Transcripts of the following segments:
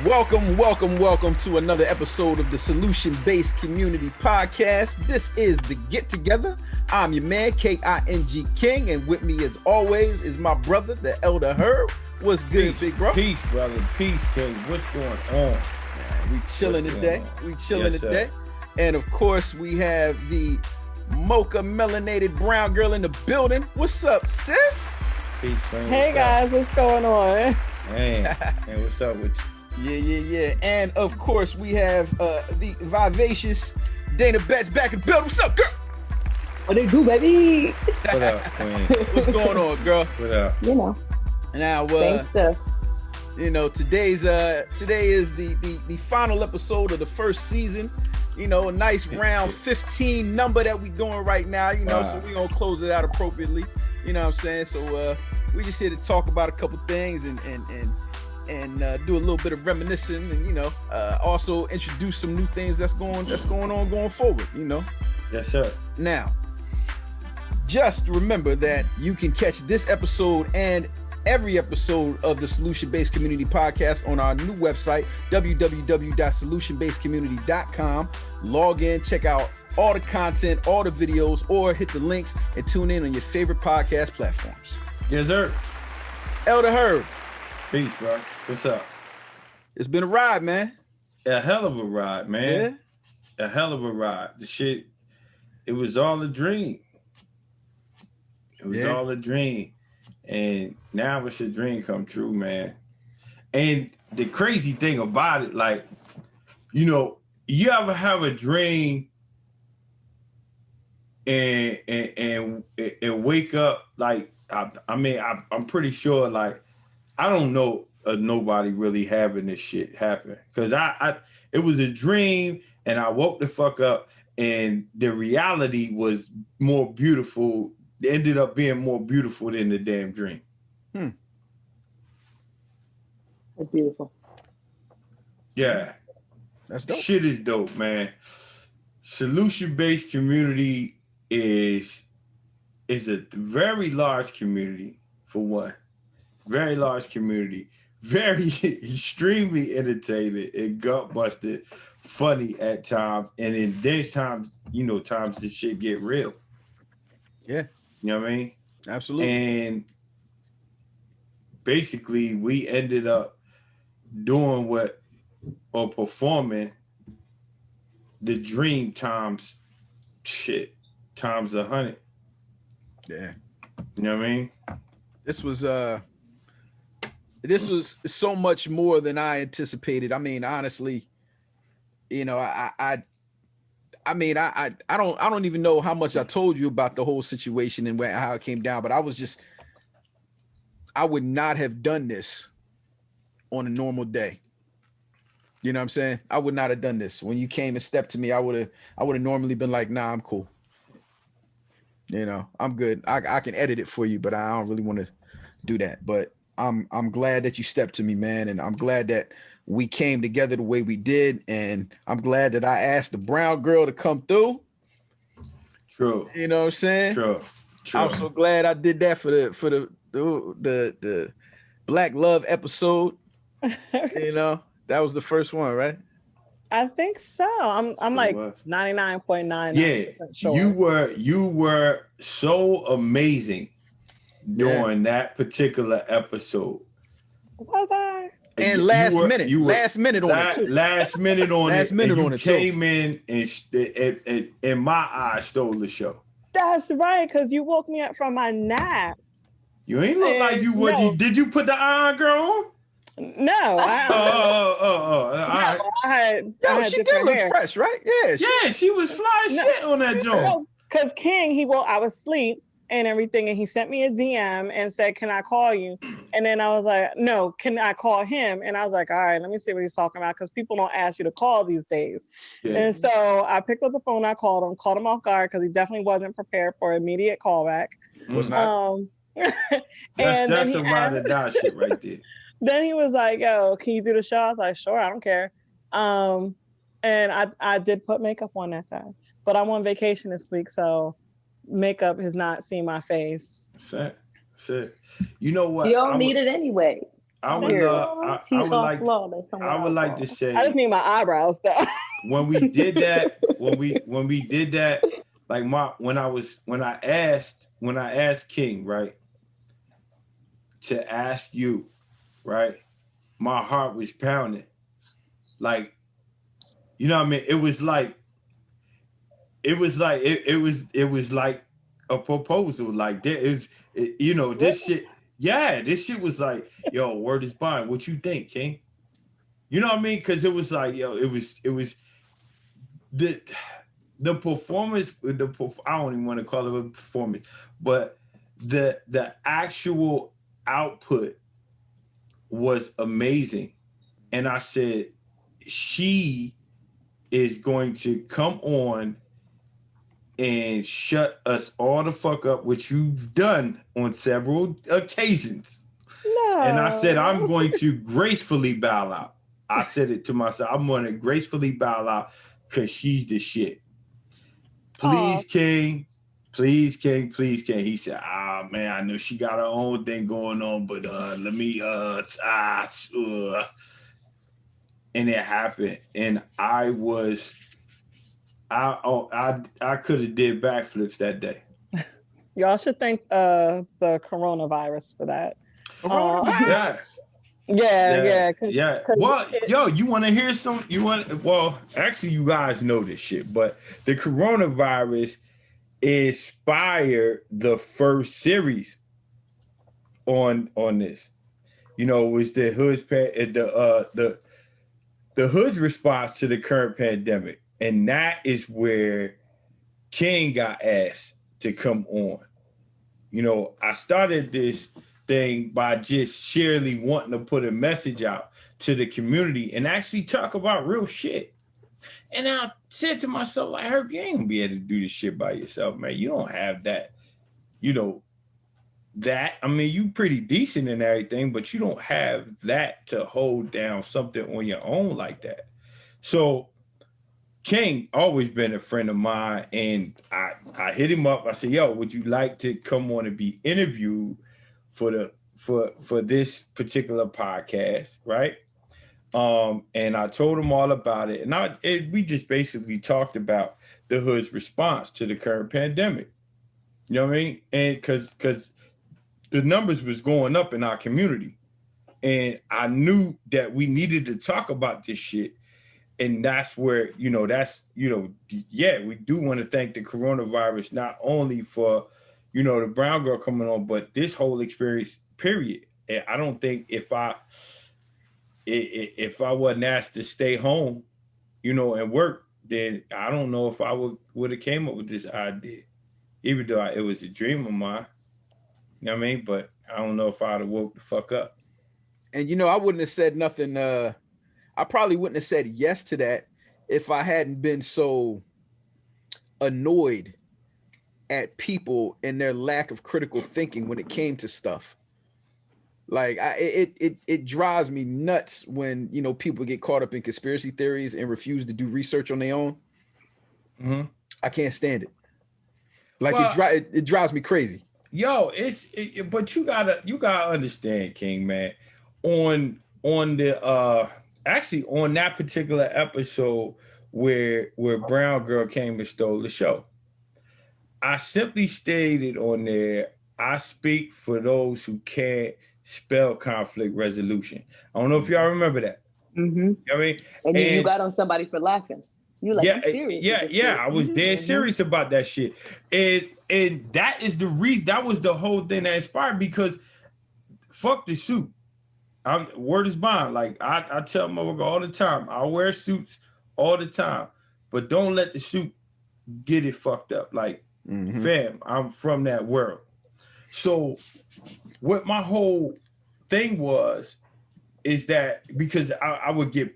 Welcome to another episode of the Solution-Based Community Podcast. This is the Get Together. I'm your man, King King, and with me as always is my brother, the Elder Herb. What's good, peace, big bro? Peace, brother. Peace, King. What's going on? Man, we chilling today. And of course, we have the mocha melanated brown girl in the building. What's up, sis? Peace, man. Hey guys, what's going on? Man, what's up with you? Yeah. And of course, we have the vivacious Dana Betts back in the building. What's up, girl? What they do, baby? What up, Queen? What's going on, girl? What up? You know. Now, Thanks, today is the final episode of the first season. You know, a nice round 15 number that we doing right now. You know, so we gonna close it out appropriately. You know what I'm saying? So we just here to talk about a couple things and do a little bit of reminiscing, and also introduce some new things that's going on going forward. You know. Yes, sir. Now, just remember that you can catch this episode and every episode of the Solution-Based Community Podcast on our new website, www.solutionbasedcommunity.com. Log in, check out all the content, all the videos, or hit the links and tune in on your favorite podcast platforms. Yes, sir. Elder Herb. Peace, bro. What's up? It's been a ride, man. A hell of a ride, man. Yeah. A hell of a ride. The shit, it was all a dream. It was all a dream. And now it's a dream come true, man. And the crazy thing about it, like, you ever have a dream and wake up, like, I'm pretty sure, like, I don't know nobody really having this shit happen, because it was a dream and I woke the fuck up and the reality was more beautiful. It ended up being more beautiful than the damn dream. It's beautiful. Yeah. That's dope. Shit is dope, man. Solution-based community is a very large community, for one. Very large community. Very extremely entertaining and gut busted, funny at times. And then there's times, times this shit get real. Yeah. You know what I mean? Absolutely. And basically we ended up doing performing the dream times 100. Yeah. You know what I mean? This was so much more than I anticipated. I mean, honestly, I don't even know how much I told you about the whole situation and how it came down, but I would not have done this on a normal day. You know what I'm saying? I would not have done this. When you came and stepped to me, I would have normally been like, nah, I'm cool. I'm good. I can edit it for you, but I don't really want to do that. But I'm glad that you stepped to me, man. And I'm glad that we came together the way we did. And I'm glad that I asked the brown girl to come through. True. You know what I'm saying? True. I'm so glad I did that for the Black Love episode. That was the first one, right? I think so. I'm like 99.9%. Yeah, sure. you were so amazing during that particular episode. Was I? And last minute on it too. Last minute on last it. minute and on you it came in and in my eyes stole the show. That's right, because you woke me up from my nap. You ain't look like you would. No. Did you put the iron girl on? No. She did look fresh, right? Yeah. She was fly shit on that joint. Because King, I was asleep and everything, and he sent me a DM and said, "Can I call you?" And then I was like, "No, can I call him?" And I was like, "All right, let me see what he's talking about," because people don't ask you to call these days. Yeah. And so I picked up the phone, I called him off guard because he definitely wasn't prepared for immediate callback. Was not. That's a ride or die shit right there. Then he was like, "Yo, can you do the show?" I was like, "Sure, I don't care." And I did put makeup on that time, but I'm on vacation this week, so makeup has not seen my face. Sick. You know what? You don't need it anyway. I would Period. I would like to say I just need my eyebrows though. when we did that, when we did that, like when I asked King, right, to ask you, right, my heart was pounding. Like, you know what I mean? It was like it was like a proposal. Like there is, this shit. Yeah, this shit was like, yo, word is bond. What you think, King? You know what I mean? Because it was like, yo, it was the performance. I don't even want to call it a performance, but the actual output was amazing. And I said, she is going to come on and shut us all the fuck up, which you've done on several occasions. No. And I said, I'm going to gracefully bow out. I said it to myself. I'm going to gracefully bow out because she's the shit. Please, King. Please, King. Please, King. He said, man, I know she got her own thing going on, but let me, and it happened. And I could have did backflips that day. Y'all should thank the coronavirus for that. Yeah. Well, yo, you want to hear some? Well, actually, you guys know this shit, but the coronavirus inspired the first series on this. You know, it was the Hood's response to the current pandemic, and that is where King got asked to come on. You know, I started this thing by just sheerly wanting to put a message out to the community and actually talk about real shit. And I said to myself, like, Herb, you ain't gonna be able to do this shit by yourself, man. You don't have that, I mean, you pretty decent and everything, but you don't have that to hold down something on your own like that. So King always been a friend of mine, and I hit him up. I said, yo, would you like to come on and be interviewed for this particular podcast, right? And I told him all about it, and we just basically talked about the Hood's response to the current pandemic. You know what I mean? And because the numbers was going up in our community, and I knew that we needed to talk about this shit. And that's where, we do want to thank the coronavirus, not only for, the brown girl coming on, but this whole experience, period. And I don't think if I wasn't asked to stay home, and work, then I don't know if I would have came up with this idea, even though it was a dream of mine. You know what I mean? But I don't know if I'd have woke the fuck up. And, I wouldn't have said nothing. I probably wouldn't have said yes to that if I hadn't been so annoyed at people and their lack of critical thinking when it came to stuff. Like it drives me nuts when, people get caught up in conspiracy theories and refuse to do research on their own. Mm-hmm. I can't stand it. Like, it drives me crazy. Yo, but you gotta understand, King, man, on the actually on that particular episode where Brown Girl came and stole the show, I simply stated on there, I speak for those who can't spell conflict resolution. I don't know if y'all remember that. Mm-hmm. You know what I mean? And you got on somebody for laughing. You like, I'm serious. Yeah. I was dead serious about that shit. And that is the reason, that was the whole thing that inspired, because fuck the suit. Word is bond. Like I tell motherfucker all the time, I wear suits all the time, but don't let the suit get it fucked up. Like, fam, I'm from that world. So what my whole thing was is that, because I would get,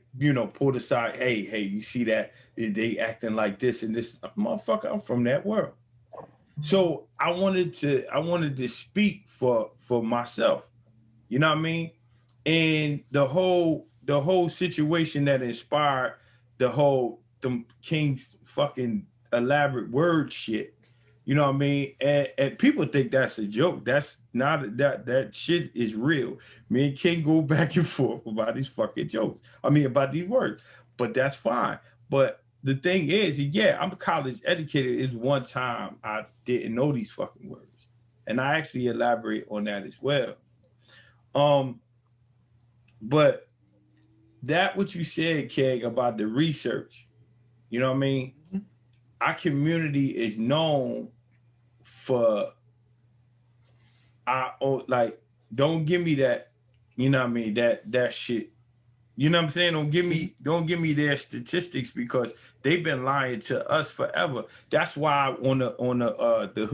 pulled aside, hey, you see that they acting like this and this, motherfucker, I'm from that world. So I wanted to speak for myself. You know what I mean? And the whole situation that inspired the King's fucking elaborate word shit, You know what I mean? And people think that's a joke. That's not that shit is real. Me and King go back and forth about these fucking jokes. I mean, about these words. But that's fine. But the thing is, yeah, I'm college educated. Is one time I didn't know these fucking words. And I actually elaborate on that as well. But that what you said, King, about the research, you know what I mean? Mm-hmm. Our community is known for like, don't give me that, you know what I mean, that shit. You know what I'm saying? Don't give me their statistics, because they've been lying to us forever. That's why on the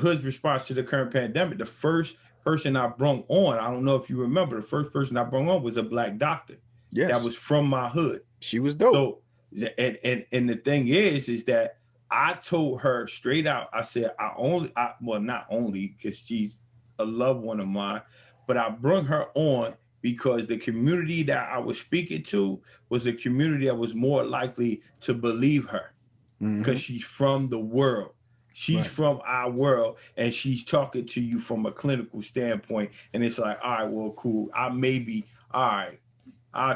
hood's response to the current pandemic, the first person I brung on, I don't know if you remember, the first person I brung on was a black doctor. Yes. That was from my hood. She was dope. So, and the thing is that I told her straight out, I said, not only because she's a loved one of mine, but I brung her on because the community that I was speaking to was a community that was more likely to believe her, because she's from the world. She's from our world, and she's talking to you from a clinical standpoint. And it's like, all right, well, cool. I'll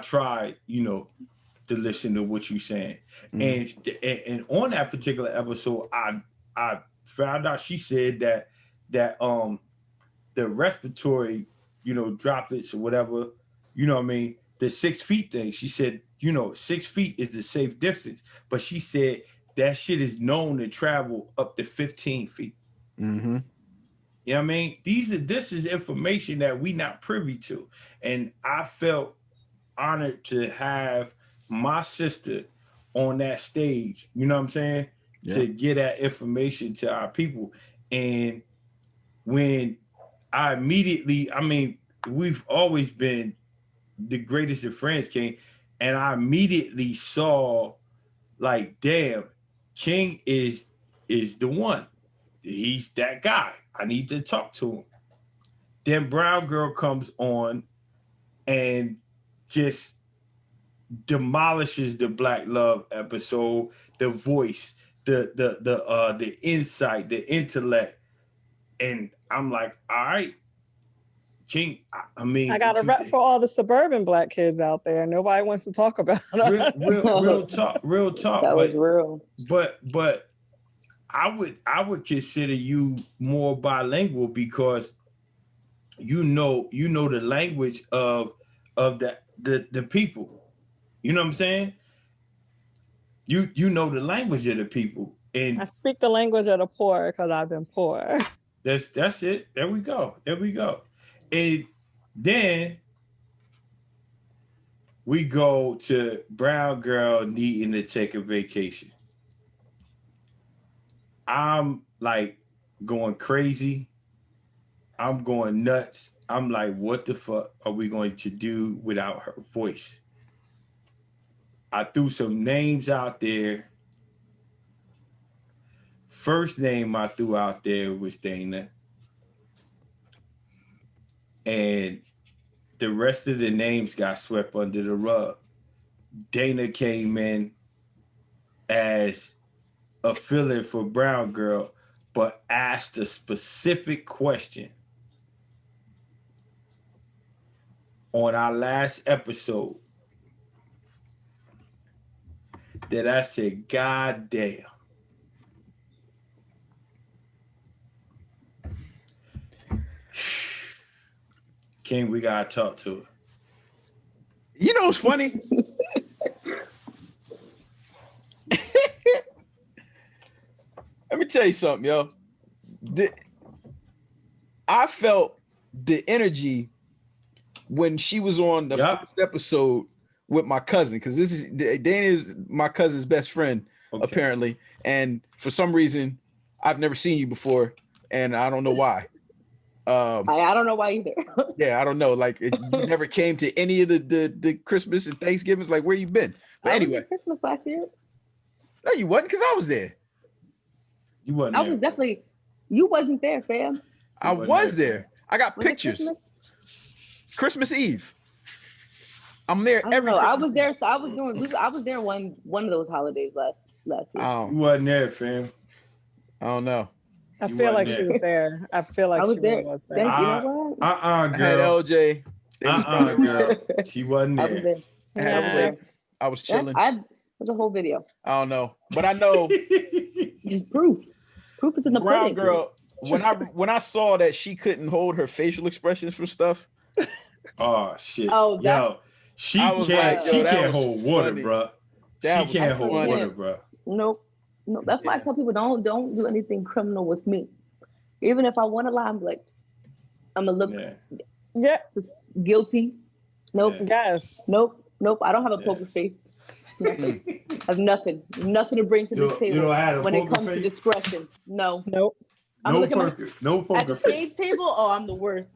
try, to listen to what you're saying. And on that particular episode, I found out she said that the respiratory, droplets or whatever, what I mean, the 6 feet thing, she said, 6 feet is the safe distance. But she said that shit is known to travel up to 15 feet. Mm-hmm. You know what I mean? This is information that we not privy to. And I felt honored to have my sister on that stage, you know what I'm saying? Yeah. To get that information to our people. And when I immediately, we've always been the greatest of friends, King. And I immediately saw, like, damn, King is the one. He's that guy. I need to talk to him. Then Brown Girl comes on and just demolishes the Black Love episode, the voice, the insight, the intellect. And I'm like, all right, King, I got a rep for all the suburban Black kids out there. Nobody wants to talk about it. Real talk. That was real. But I would consider you more bilingual, because you know the language of the people. You know what I'm saying? You know the language of the people. And I speak the language of the poor because I've been poor. That's it. There we go. And then we go to Brown Girl needing to take a vacation. I'm like going crazy. I'm going nuts. I'm like, what the fuck are we going to do without her voice? I threw some names out there. First name I threw out there was Dana. And the rest of the names got swept under the rug. Dana came in as a fill-in for Brown Girl, but asked a specific question on our last episode that I said, God damn. King, we gotta talk to her. You know what's funny? Let me tell you something, yo. I felt the energy when she was on the first episode with my cousin, because Dana is my cousin's best friend, apparently. And for some reason, I've never seen you before, and I don't know why. I don't know why either. Yeah, I don't know. Like, you never came to any of the Christmas and Thanksgivings. Like, where you been? But anyway, Christmas last year. No, you wasn't, because I was there. You wasn't. I was definitely. You wasn't there, fam. I was there. I got pictures. Christmas Eve. I'm there every. I was there. So I was there one of those holidays last year. You wasn't there, fam. I don't know. I You feel like wasn't she there. was there. I feel like I was she really there. was there. Thank you. know what? I had Girl. LJ. They was probably Girl. She wasn't I was there. there. I had a Yeah. plate. I was Yeah, chilling. there's a whole video. I don't know, but I know It's proof. Proof is in the Brown pudding. girl. When I saw that she couldn't hold her facial expressions for stuff, Oh shit. Oh, Yo, she I was can't like, yo, she that can't was hold water, funny. bro. That She was can't hold funny. water, bro. Nope. No, that's why I Yeah. tell people don't do anything criminal with me. Even if I want to lie, I'm like, I'm gonna look Yeah. Yeah. guilty. Nope. Yeah. Yes. Nope. I don't have a Yeah. poker face. Nothing. I have nothing to bring to this table don't have a when it poker comes to face? discretion. No. Nope. I'm No looking poker. No at poker the face. stage table. Oh, I'm the worst.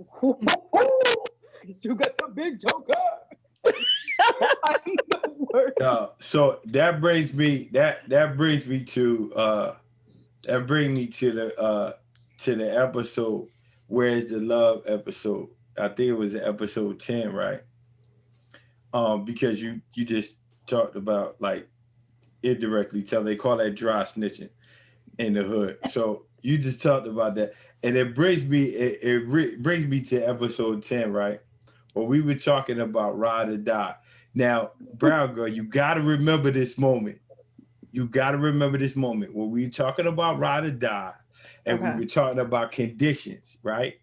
You got the big joker. I'm the worst. So that brings me to the episode. Where's the love episode? I think it was episode 10, right? Because you just talked about like indirectly they call that dry snitching in the hood. So you just talked about that, and it brings me to episode 10, right? Where we were talking about ride or die. Now, Brown girl, you got to remember this moment. You got to remember this moment where we were talking about ride or die, and we were talking about conditions, right?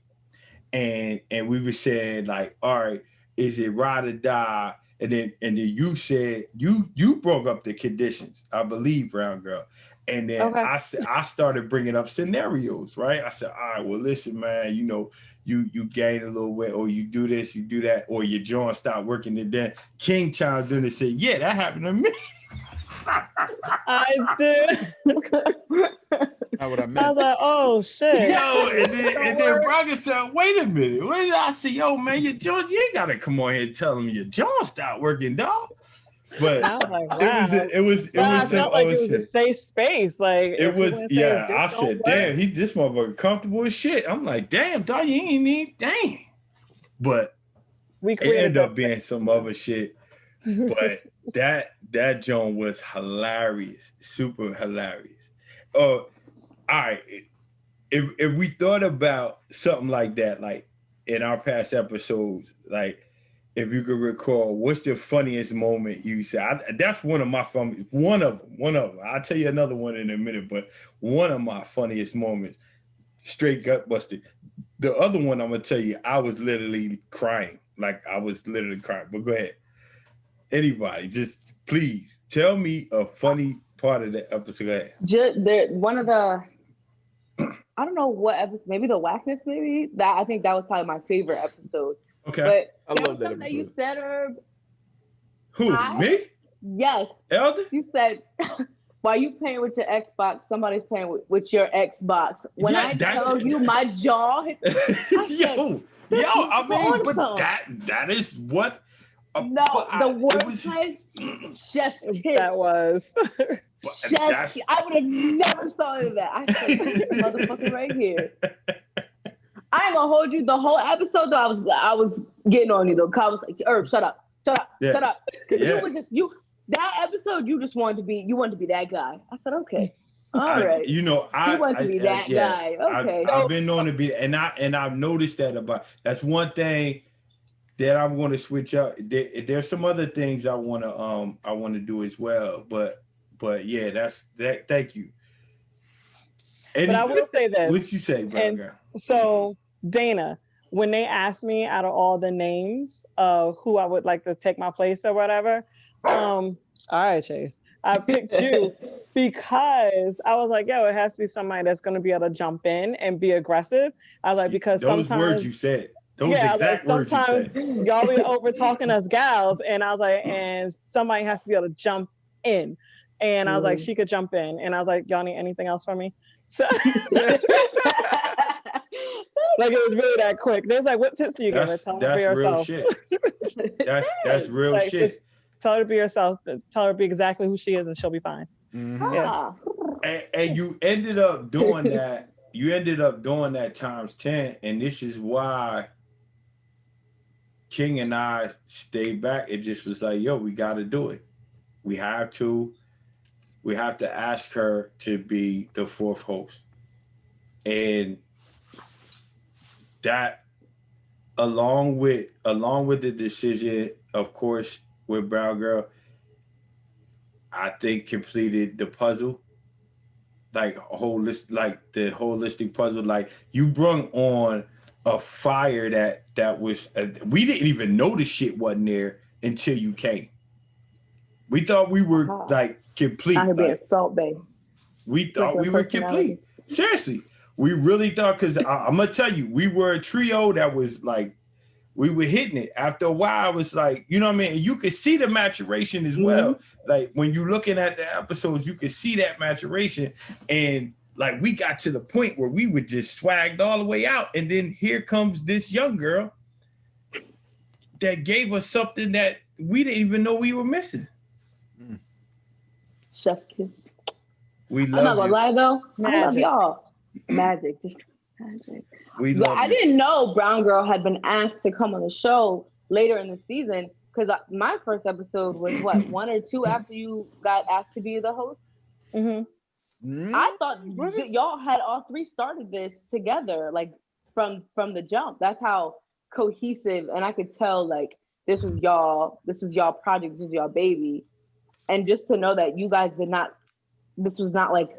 And we were saying like, all right, is it ride or die? And then you said you broke up the conditions, I believe, Brown girl. And then I started bringing up scenarios, right? I said, all right, well, listen, man, you know, you gain a little weight, or you do this, you do that, or your joint stop working. And then King chimed in and said, yeah, that happened to me. I did. Not what I I meant. was like, oh shit. Yo, and then Braga said, wait a minute. I said, yo, man, your joints, you ain't gotta come on here and tell them your joint stopped working, dog. But I was like, wow. it was I some felt like other it was a shit. safe space. Like It was, yeah. I said, damn, this motherfucker comfortable as shit. I'm like, damn, dog, you ain't need, damn. But we it created ended up being some other shit. But that joint was hilarious, super hilarious. All right. If we thought about something like that, like in our past episodes, like if you could recall, what's the funniest moment you said? That's one of my funny, one of them. I'll tell you another one in a minute, but one of my funniest moments, straight gut busted. The other one I'm gonna tell you, I was literally crying. Like I was literally crying. But go ahead. Anybody, just please tell me a funny part of the episode. Go ahead. One of the, I don't know what episode, maybe the whackness, maybe that. I think that was probably my favorite episode. Okay. But I love that something you episode. said, Herb. Who? Me? Yes. Elder? You said, while you playing with your Xbox, somebody's playing with your Xbox. When Yeah, I that's tell it. you my jaw hit, yo, I mean, but that is what. No, the wordplay just hit. That was. Just, I would have never thought of that. I said, this motherfucker right here. I ain't gonna hold you the whole episode though. I was getting on you though. I was like, Herb, shut up. Yeah. Shut up. Yeah. You that episode you wanted to be that guy. I said, okay. All right. You know, you want to be that guy. Okay. I've been known to be, and I've noticed that about. That's one thing that I'm going to switch up. There's some other things I want to do as well. But yeah, that's that. Thank you. But I will say this. What you say, bro? So Dana, when they asked me out of all the names of who I would like to take my place or whatever, all right, Chase, I picked you because I was like, yo, it has to be somebody that's going to be able to jump in and be aggressive. I was like, because those sometimes words you said, those exact words you said. Sometimes y'all be over talking us gals, and I was like, and somebody has to be able to jump in. And I was like, she could jump in. And I was like, y'all need anything else from me? So like it was really that quick. There's like, what tips do you give her? Tell her to be herself. Real shit. That's real like, shit. Just tell her to be herself. Tell her to be exactly who she is, and she'll be fine. Mm-hmm. Yeah. And you ended up doing that. You ended up doing that times 10, and this is why King and I stayed back. It just was like, yo, we got to do it. We have to ask her to be the fourth host. And that, along with the decision, of course, with Brown Girl, I think completed the puzzle, like the holistic puzzle. Like, you brung on a fire that was we didn't even know the shit wasn't there until you came. We thought we were like complete. Out here being Like, Salt Bay. we thought we were complete. Seriously, we really thought, because I'm gonna tell you, we were a trio that was like, we were hitting it. After a while, it was like, you know what I mean? And you could see the maturation as well. Like, when you're looking at the episodes, you could see that maturation. And like, we got to the point where we were just swagged all the way out. And then here comes this young girl that gave us something that we didn't even know we were missing. Chef's kiss. We love I'm not gonna you. lie though. Magic. I love y'all. Magic. Just magic. We But love I you. didn't know Brown Girl had been asked to come on the show later in the season, because my first episode was what, 1 or 2 after you got asked to be the host. I thought y'all had all 3 started this together, like from the jump. That's how cohesive, and I could tell like this was y'all project, this was y'all baby. And just to know that you guys this was not like,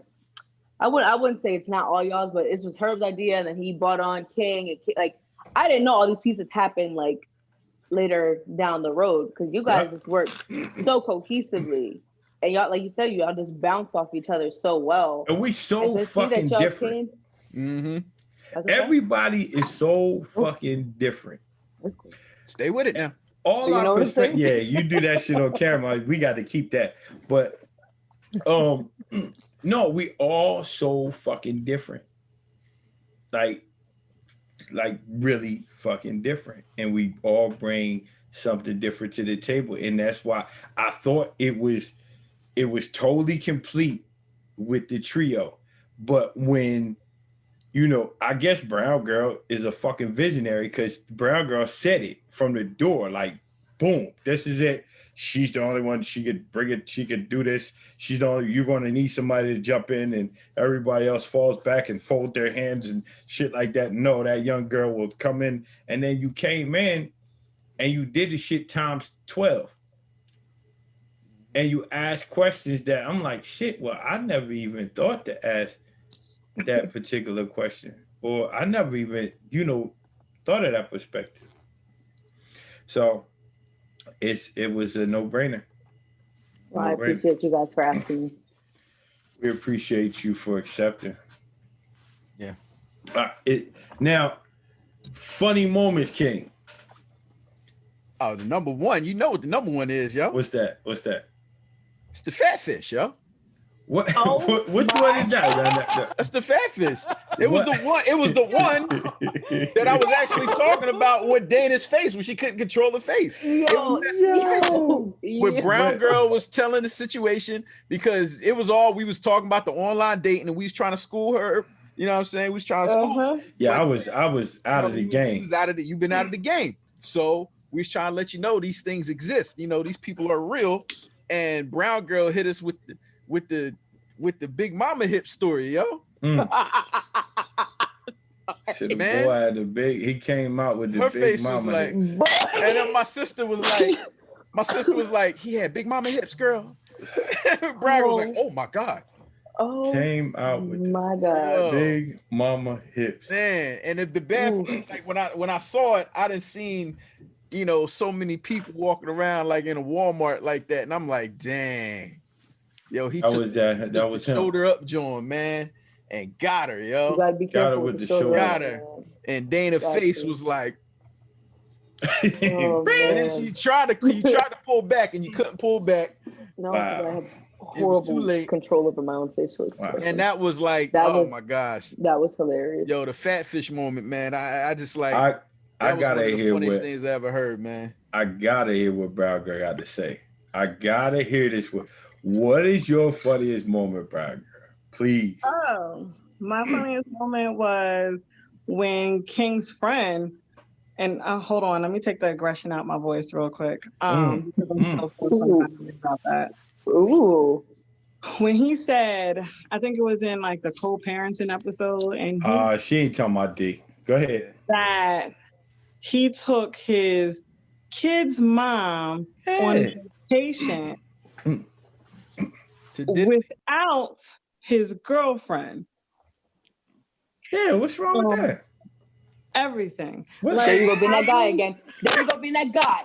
I wouldn't say it's not all y'all's, but this was Herb's idea, and then he brought on King. And like, I didn't know all these pieces happened like later down the road, because you guys just worked so cohesively, and y'all, like you said, y'all just bounce off each other so well. And we so fucking different. Everybody is so fucking different. Stay with it now. All You know our what I'm saying? perspective. Yeah, you do that shit on camera. We got to keep that. But no, we all so fucking different. Like really fucking different. And we all bring something different to the table. And that's why I thought it was totally complete with the trio. But when, you know, I guess Brown Girl is a fucking visionary, because Brown Girl said it from the door, like, boom, this is it. She's the only one. She could bring it. She could do this. She's the only. You're going to need somebody to jump in, and everybody else falls back and fold their hands and shit like that. No, that young girl will come in, and then you came in, and you did the shit times 12, and you asked questions that I'm like, shit. Well, I never even thought to ask that particular question, or I never even, thought of that perspective. So it was a no-brainer. Well, I appreciate you guys for asking me. We appreciate you for accepting. Yeah. Now, funny moments, King. Oh, the number one. You know what the number one is, yo. What's that? It's the fat fish, yo. What? Oh, Which one is that? That's the fat fish. It was the one. It was the one that I was actually talking about with Dana's face when she couldn't control her face. It was that situation where Brown Girl was telling the situation, because it was all, we was talking about the online dating, and we was trying to school her. You know what I'm saying? We was trying to school her. Yeah, I was out of the game. You've been out of the game. So we was trying to let you know these things exist. You know, these people are real. And Brown Girl hit us with the Big Mama hip story, yo. Man, boy had he came out with the her Big face Mama was like, hip. and then my sister was like, he had big mama hips, girl. Brown Girl was like, oh my God. Oh, came out with my God. Big Mama hips. Man, and the bad, like when I saw it, I didn't seen, so many people walking around like in a Walmart like that, and I'm like, dang, yo, he took the shoulder up joint, man, and got her, yo. You gotta be Got her careful with the shoulder. Got her, and Dana's face was like, oh, and then you tried to pull back, and you couldn't pull back. No, Wow. I have It was too horrible late. control over my own facial expression. And that was like, my gosh, that was hilarious. yo, the fat fish moment, man. I just like, I that was gotta one of the hear funniest what things I ever heard, man. I gotta hear what Brown Girl got to say. I gotta hear this. What is your funniest moment, Brown Girl? Please. Oh, my funniest moment was when King's friend, and hold on, let me take the aggression out my voice real quick. Because I'm still feeling some kind of way about that. Ooh. when he said, I think it was in like the co-parenting episode, and he She ain't talking about D. Go ahead. that he took his kid's mom on Hey. vacation To Disney. without his girlfriend. Yeah, what's wrong with that? Everything. What's There you Like, go, being that guy again. There you go, being that guy.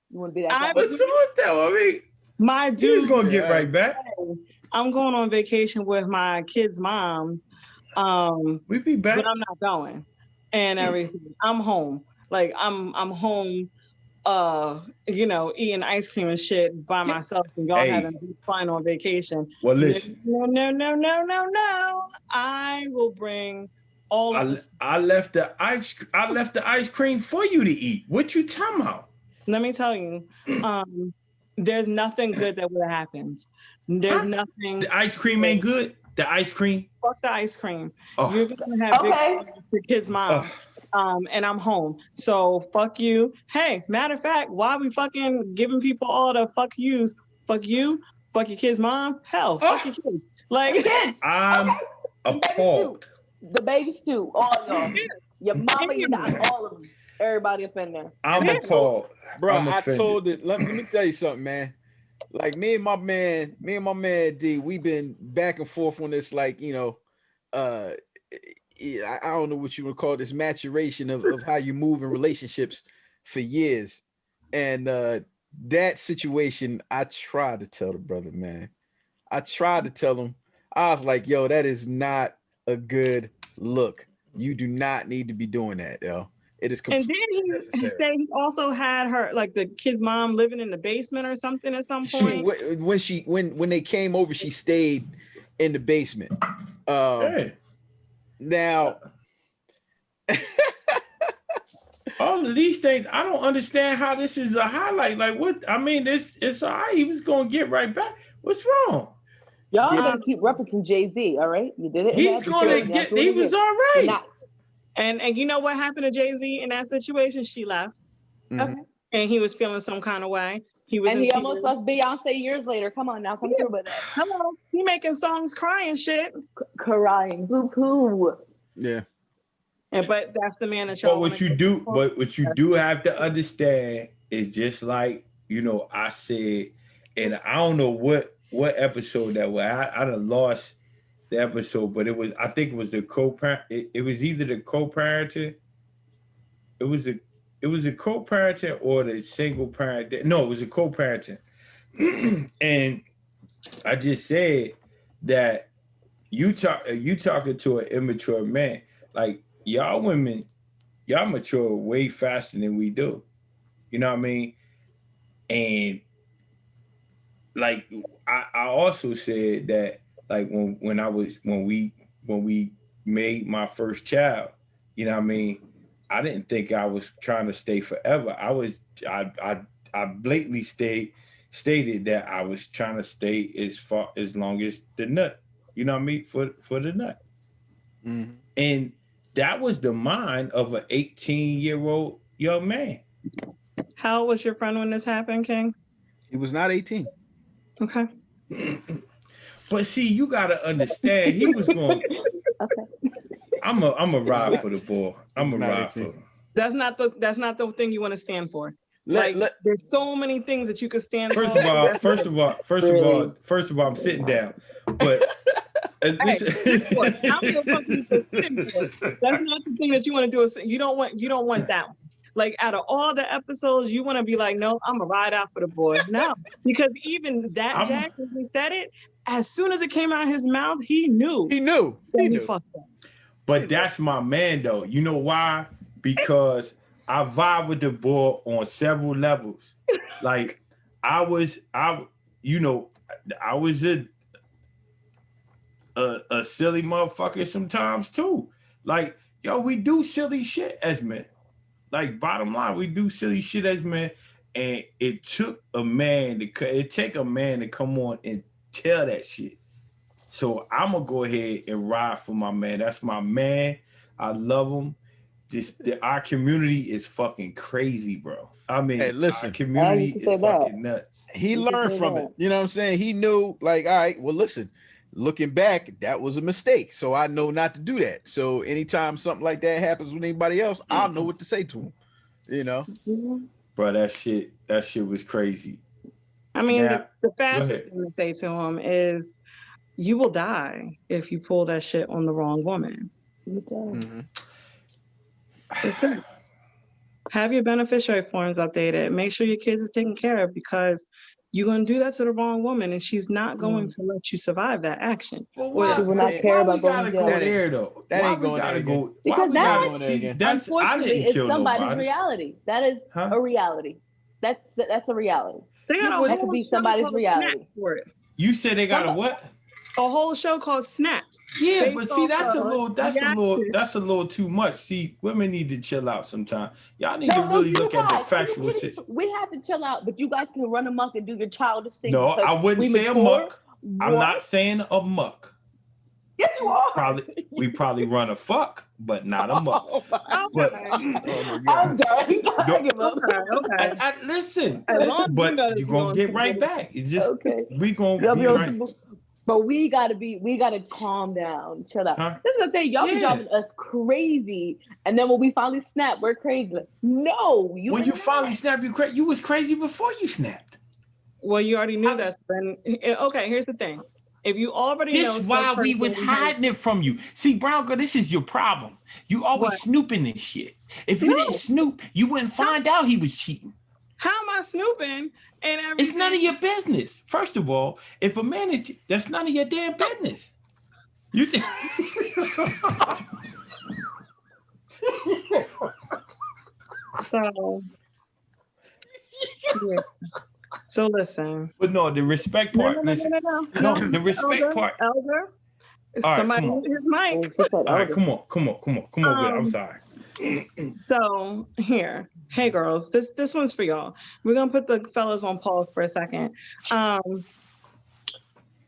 You want to be that guy? What's wrong with that? I mean, my he's dude, gonna get right back. I'm going on vacation with my kid's mom. We be back. But I'm not going and everything. I'm home. Like I'm home eating ice cream and shit by myself, and y'all having fun on vacation. Well, listen. No. I will bring all of this. I left the ice cream for you to eat. What you talking about? Let me tell you, there's nothing good that would have happened. There's nothing. The ice cream ain't good. The ice cream. Fuck the ice cream. Oh. You're gonna have big fun with your kid's mom. And I'm home. So fuck you. Hey, matter of fact, why we fucking giving people all the fuck yous? Fuck you, fuck your kid's mom. Hell, fuck your kids. Like kids. I'm appalled. The babies too. All y'all. Your mama, your dad, all of them. Everybody up in there. I'm appalled. Bro, I'm I offended. told it. Let me tell you something, man. Like me and my man D, we've been back and forth on this, like, I don't know what you would call this maturation of how you move in relationships for years. And that situation, I tried to tell the brother, man. I tried to tell him. I was like, yo, that is not a good look. You do not need to be doing that, yo. It is completely and then he said he also had her, like the kid's mom, living in the basement or something at some point. When they came over, she stayed in the basement. Now, all of these things, I don't understand how this is a highlight. Like, what? I mean, it's all right. He was gonna get right back. What's wrong? Y'all gotta keep referencing Jay-Z, all right? You did it. He's gonna get. He was all right. And you know what happened to Jay-Z in that situation? She left. Mm-hmm. Okay. And he was feeling some kind of way. He almost left Beyonce years later. Come on now, come through with it. Come on, he making songs crying shit. Crying, boo-hoo. Yeah. But that's the man that y'all. But what you do have to understand is, just like, I said, and I don't know what episode that was. I done lost the episode, but I think it was the co-parent. It was either the co-parenting. It was a co-parenting or the single parent. No, it was a co-parenting. And I just said that you talking to an immature man. Like, y'all women, y'all mature way faster than we do. You know what I mean? And like, I also said that, like, when we made my first child, you know what I mean? I didn't think I was trying to stay forever. I blatantly stated that I was trying to stay as long as the nut, you know what I mean? For the nut. Mm-hmm. And that was the mind of an 18-year-old young man. How old was your friend when this happened, King? He was not 18. Okay. But see, you gotta understand, he was going. Okay. I'm a ride for the ball. I'm a ride for him. That's not the thing you want to stand for. There's so many things that you could stand for. First of all, I'm sitting down. But how many fucking people sitting for? That's not the thing that you want to do. You don't want that one. Like, out of all the episodes, you want to be like, no, I'm gonna ride out for the boy. No, because even that Jack, when he said it, as soon as it came out of his mouth, he knew. He knew. Fucked up. But that's my man, though. You know why? Because I vibe with the boy on several levels. Like, I was a silly motherfucker sometimes too. Like, yo, we do silly shit as men. Like, bottom line, we do silly shit as men, and it took a man to come on and tell that shit. So I'm gonna go ahead and ride for my man. That's my man. I love him, our community is fucking crazy, bro. I mean, Hey, listen, our community you can say is fucking nuts. he You can learned say from that. it. You know what I'm saying? He knew, like, all right, well, listen, looking back, that was a mistake. So I know not to do that. So anytime something like that happens with anybody else, I'll know what to say to him. You know? Bro, that shit was crazy. I mean, Now, the go fastest ahead. thing to say to him is, you will die if you pull that shit on the wrong woman. Mhm. That's it. Have your beneficiary forms updated. Make sure your kids is taken care of, because you're going to do that to the wrong woman and she's not going to let you survive that action. Well, Or She will not that, care why about we going gotta to go jail. there though? That Why ain't we going gotta there go? again. Why Because we gotta going there see? again. That's I Unfortunately, didn't it's kill somebody's nobody. reality. That is Huh? a reality. That's a reality. they got Yeah, a but- That could whole be show somebody's called reality. Snapped for it. You said they got a what? A whole show called Snapped. Yeah, Based but see, off that's a of little too much. See, women need to chill out sometime. Y'all need to No, really you look at the guys, factual situation. we have to chill out, but you guys can run amok and do your childish thing. No, because I wouldn't we say a mature. muck. I'm What? not saying a muck. Yes, you are. We probably run a fuck, but not a muck. Oh my But Okay. Oh my I'm God. done. No. I give up. Okay. Listen, As long as you know that you're you're gonna on get some right good- back. It's just Okay. we gonna Y'all be be on right. some- But we gotta calm down, chill out. Huh? This is the thing, y'all be Yeah. driving us crazy, and then when we finally snap, we're crazy. Like, no, When you're you not. finally snap, you was crazy before you snapped. Well, you already knew that. Then okay, here's the thing. If you already know This some why we was person has- hiding it from you. See, Brown girl, this is your problem. You always What? snooping this shit. If you No. didn't snoop, you wouldn't find out he was cheating. How am I snooping and everything? It's none of your business. First of all, if a man is, that's none of your damn business. You. So, yeah. So listen. But no, the respect part. Listen, no, the respect Elder, part. Elder. All right, Somebody come on. mute his mic. Oh, she said, All right, oh, come on. I'm sorry. So here, hey girls, this one's for y'all. We're gonna put the fellas on pause for a second.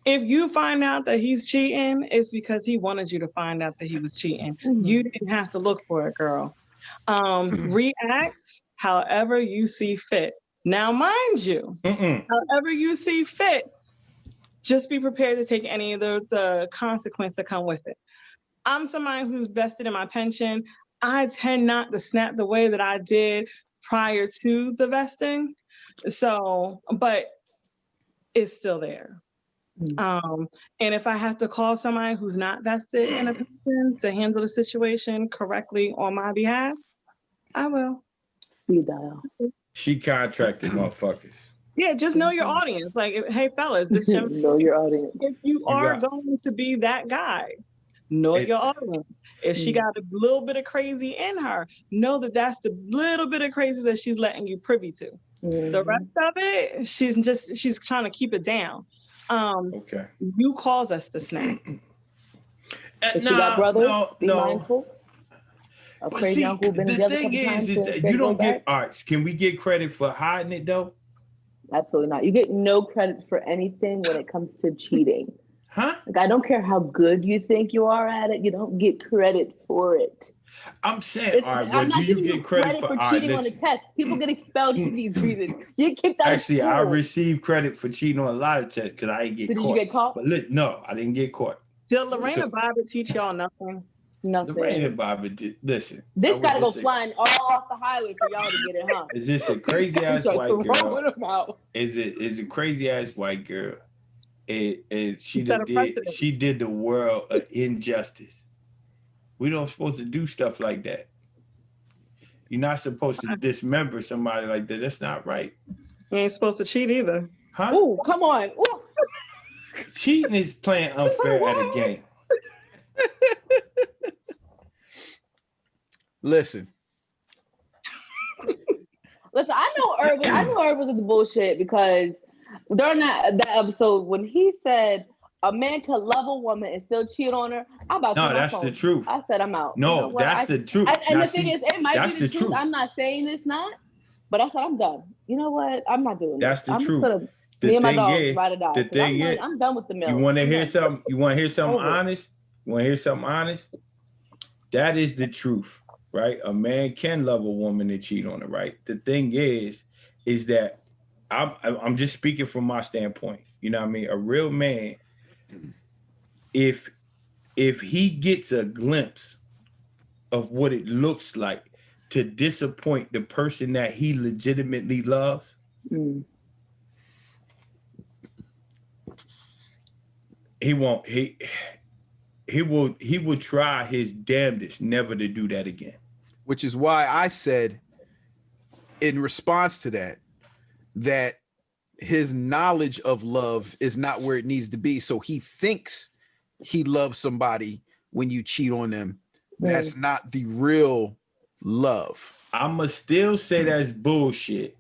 If you find out that he's cheating, it's because he wanted you to find out that he was cheating. You didn't have to look for it, girl. React however you see fit. Now, mind you, however you see fit, just be prepared to take any of the consequence that come with it. I'm somebody who's vested in my pension. I tend not to snap the way that I did prior to the vesting. So, but it's still there. And if I have to call somebody who's not vested in a pension to handle the situation correctly on my behalf, I will. speed dial. She contracted motherfuckers. Yeah, just know your audience. Like, hey, fellas, this gentleman, Know your audience. if you are going to be that guy, know your audience. If she got a little bit of crazy in her, know that that's the little bit of crazy that she's letting you privy to. The rest of it, she's trying to keep it down. Okay. You cause us to snap. If she got brothers, be no. mindful. A But crazy see, uncle been the together a thing couple times. is that you don't get. All right, can we get credit for hiding it though? Absolutely not. You get no credit for anything when it comes to cheating. Huh? Like, I don't care how good you think you are at it. You don't get credit for it. I'm saying, all right, I'm well, not do you giving get credit for cheating on a test. People get expelled for these reasons. You get kicked out of school. Actually, I received credit for cheating on a lot of tests because I didn't get Did caught. you get caught? But no, I didn't get caught. Did Lorena Bobbitt teach y'all nothing? Nothing. Lorena Bobbitt did. Listen. This got to go flying all off the highway for y'all to get it, huh? Is this a crazy ass Start white throwing girl? them out. Is a crazy ass white girl? And she Set a precedent. she did the world an injustice. We don't supposed to do stuff like that. You're not supposed to dismember somebody like that. That's not right. You ain't supposed to cheat either. Huh? Ooh, come on. Ooh. Cheating is playing unfair at a game. Listen, Listen, I know Irv was bullshit because during that episode when he said a man could love a woman and still cheat on her, That's the truth. I said I'm out. No, You know what? that's the truth. And Now, the thing is, it might be the truth. I'm not saying it's not, but I said I'm done. You know what? I'm not doing That's this. the I'm truth. Just gonna, The me and my thing dog is- ride or die. the 'Cause thing is, I'm done with the mill. You want to hear something? You want to hear something Over. honest? You want to hear something honest? That is the truth. right? A man can love a woman and cheat on her, right? The thing is that I'm just speaking from my standpoint. You know what I mean? A real man, if he gets a glimpse of what it looks like to disappoint the person that he legitimately loves, he won't. He will try his damnedest never to do that again. Which is why I said, in response to that his knowledge of love is not where it needs to be. So he thinks he loves somebody when you cheat on them. That's not the real love. I'ma still say that's bullshit,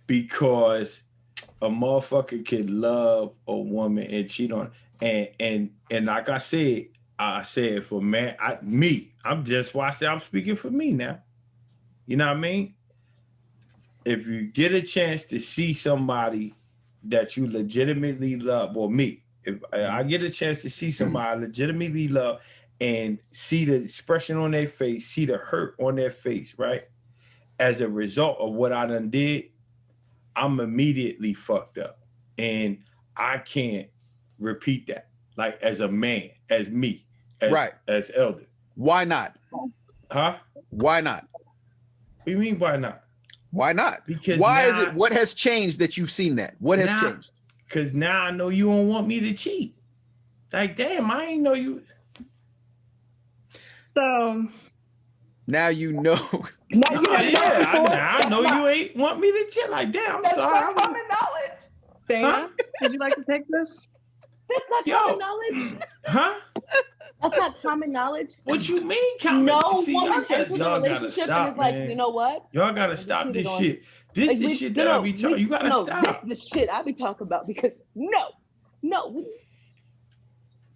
because a motherfucker can love a woman and cheat on her. And like I said for man, I'm just why I say I'm speaking for me now. You know what I mean? If you get a chance to see somebody that you legitimately love, or me, if I get a chance to see somebody I legitimately love and see the expression on their face, see the hurt on their face, right? As a result of what I done did, I'm immediately fucked up. And I can't repeat that. Like as a man, as me, as elder. Why not? Huh? Why not? What do you mean why not? Why not? Because why is it? What has changed that you've seen that? What has changed? Because now I know you don't want me to cheat. Like, damn, I ain't know you. So now you know. I know you ain't want me to cheat. Like, damn, I'm sorry. Common knowledge. Dana, would you like to take this? That's not common knowledge. Huh? That's not common knowledge. What you mean common? No woman enters a relationship and is like, you know what? Y'all gotta stop this shit. This like, the shit that I be talking. You gotta stop. This is the shit I be talking about, because no. You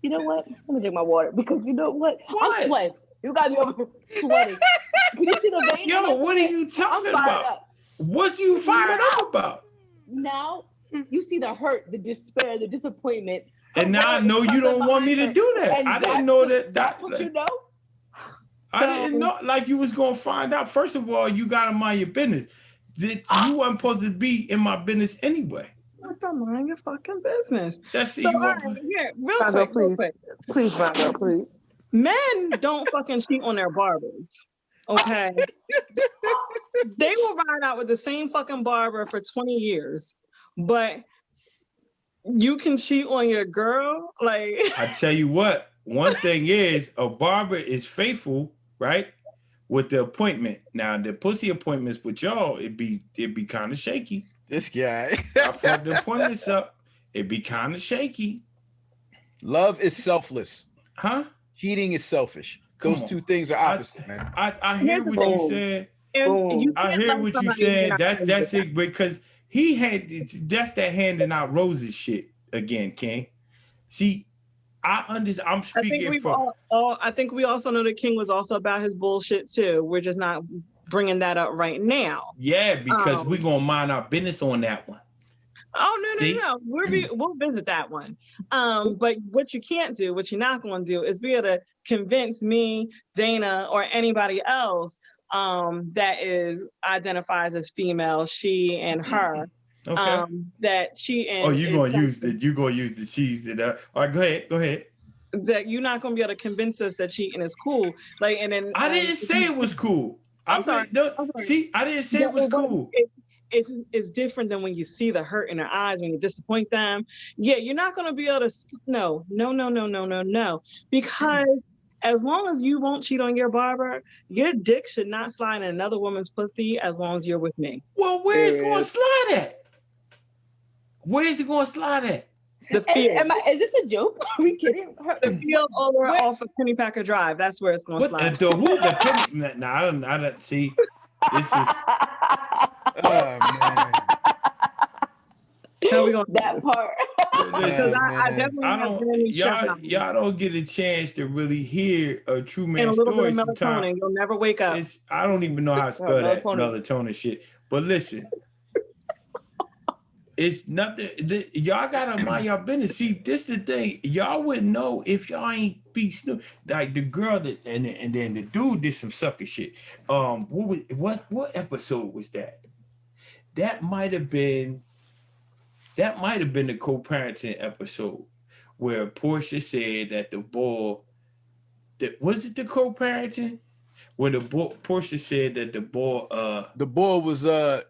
know what? Let me drink my water, because you know what? I'm sweating. You got me over sweating. Can you see the veins? Yo, what are you talking about? What you fired up about? Now you see the hurt, the despair, the disappointment. And now I know you don't want me to do that. I didn't know that. That's what you know? I didn't know, like, you was gonna find out. First of all, you gotta mind your business. You wasn't supposed to be in my business anyway. What the mind your fucking business? That's so. Here, real quick. Please, Rondo, please. Men don't fucking cheat on their barbers. Okay. They will ride out with the same fucking barber for 20 years, but you can cheat on your girl. Like, I tell you what, one thing is, a barber is faithful, right? With the appointment. Now the pussy appointments with y'all, it'd be kind of shaky. This guy. I fucked the appointments up. It'd be kind of shaky. Love is selfless. Huh? Cheating is selfish. Those two things are opposite, man. I hear what you said. I hear what you said. That's it, because he had that's that handing out roses shit again, King. See, I understand. I'm speaking I think we also know that King was also about his bullshit too. We're just not bringing that up right now. Yeah, because we're gonna mind our business on that one. Oh no! We'll visit that one. But what you can't do, what you're not going to do, is be able to convince me, Dana, or anybody else that identifies as female, she and her. Okay. That cheating. Oh, you're gonna use the cheese in there. All right, go ahead. That you're not gonna be able to convince us that cheating is cool. Like, and then I didn't say it was cool. I'm sorry. See, I didn't say it was cool. It's different than when you see the hurt in their eyes, when you disappoint them. Yeah, you're not going to be able to, no. Because as long as you won't cheat on your barber, your dick should not slide in another woman's pussy as long as you're with me. Well, where is it going to slide at? Where is it going to slide at? The field. Is this a joke? Are we kidding? The field over off of Pennypacker Drive. That's where it's going to slide. I don't see. This is. Oh man. How we gonna that part? Y'all don't get a chance to really hear a true man's and a little story bit of melatonin. Sometimes. You'll never wake up. I don't even know how to spell that melatonin shit. But listen, It's nothing. Y'all gotta mind y'all business. See, this the thing. Y'all wouldn't know if y'all ain't be snoop. Like the girl that and then the dude did some sucker shit. What episode was that? That might have been the co-parenting episode where Portia said that the boy that was it the co-parenting? When Portia said that the boy was with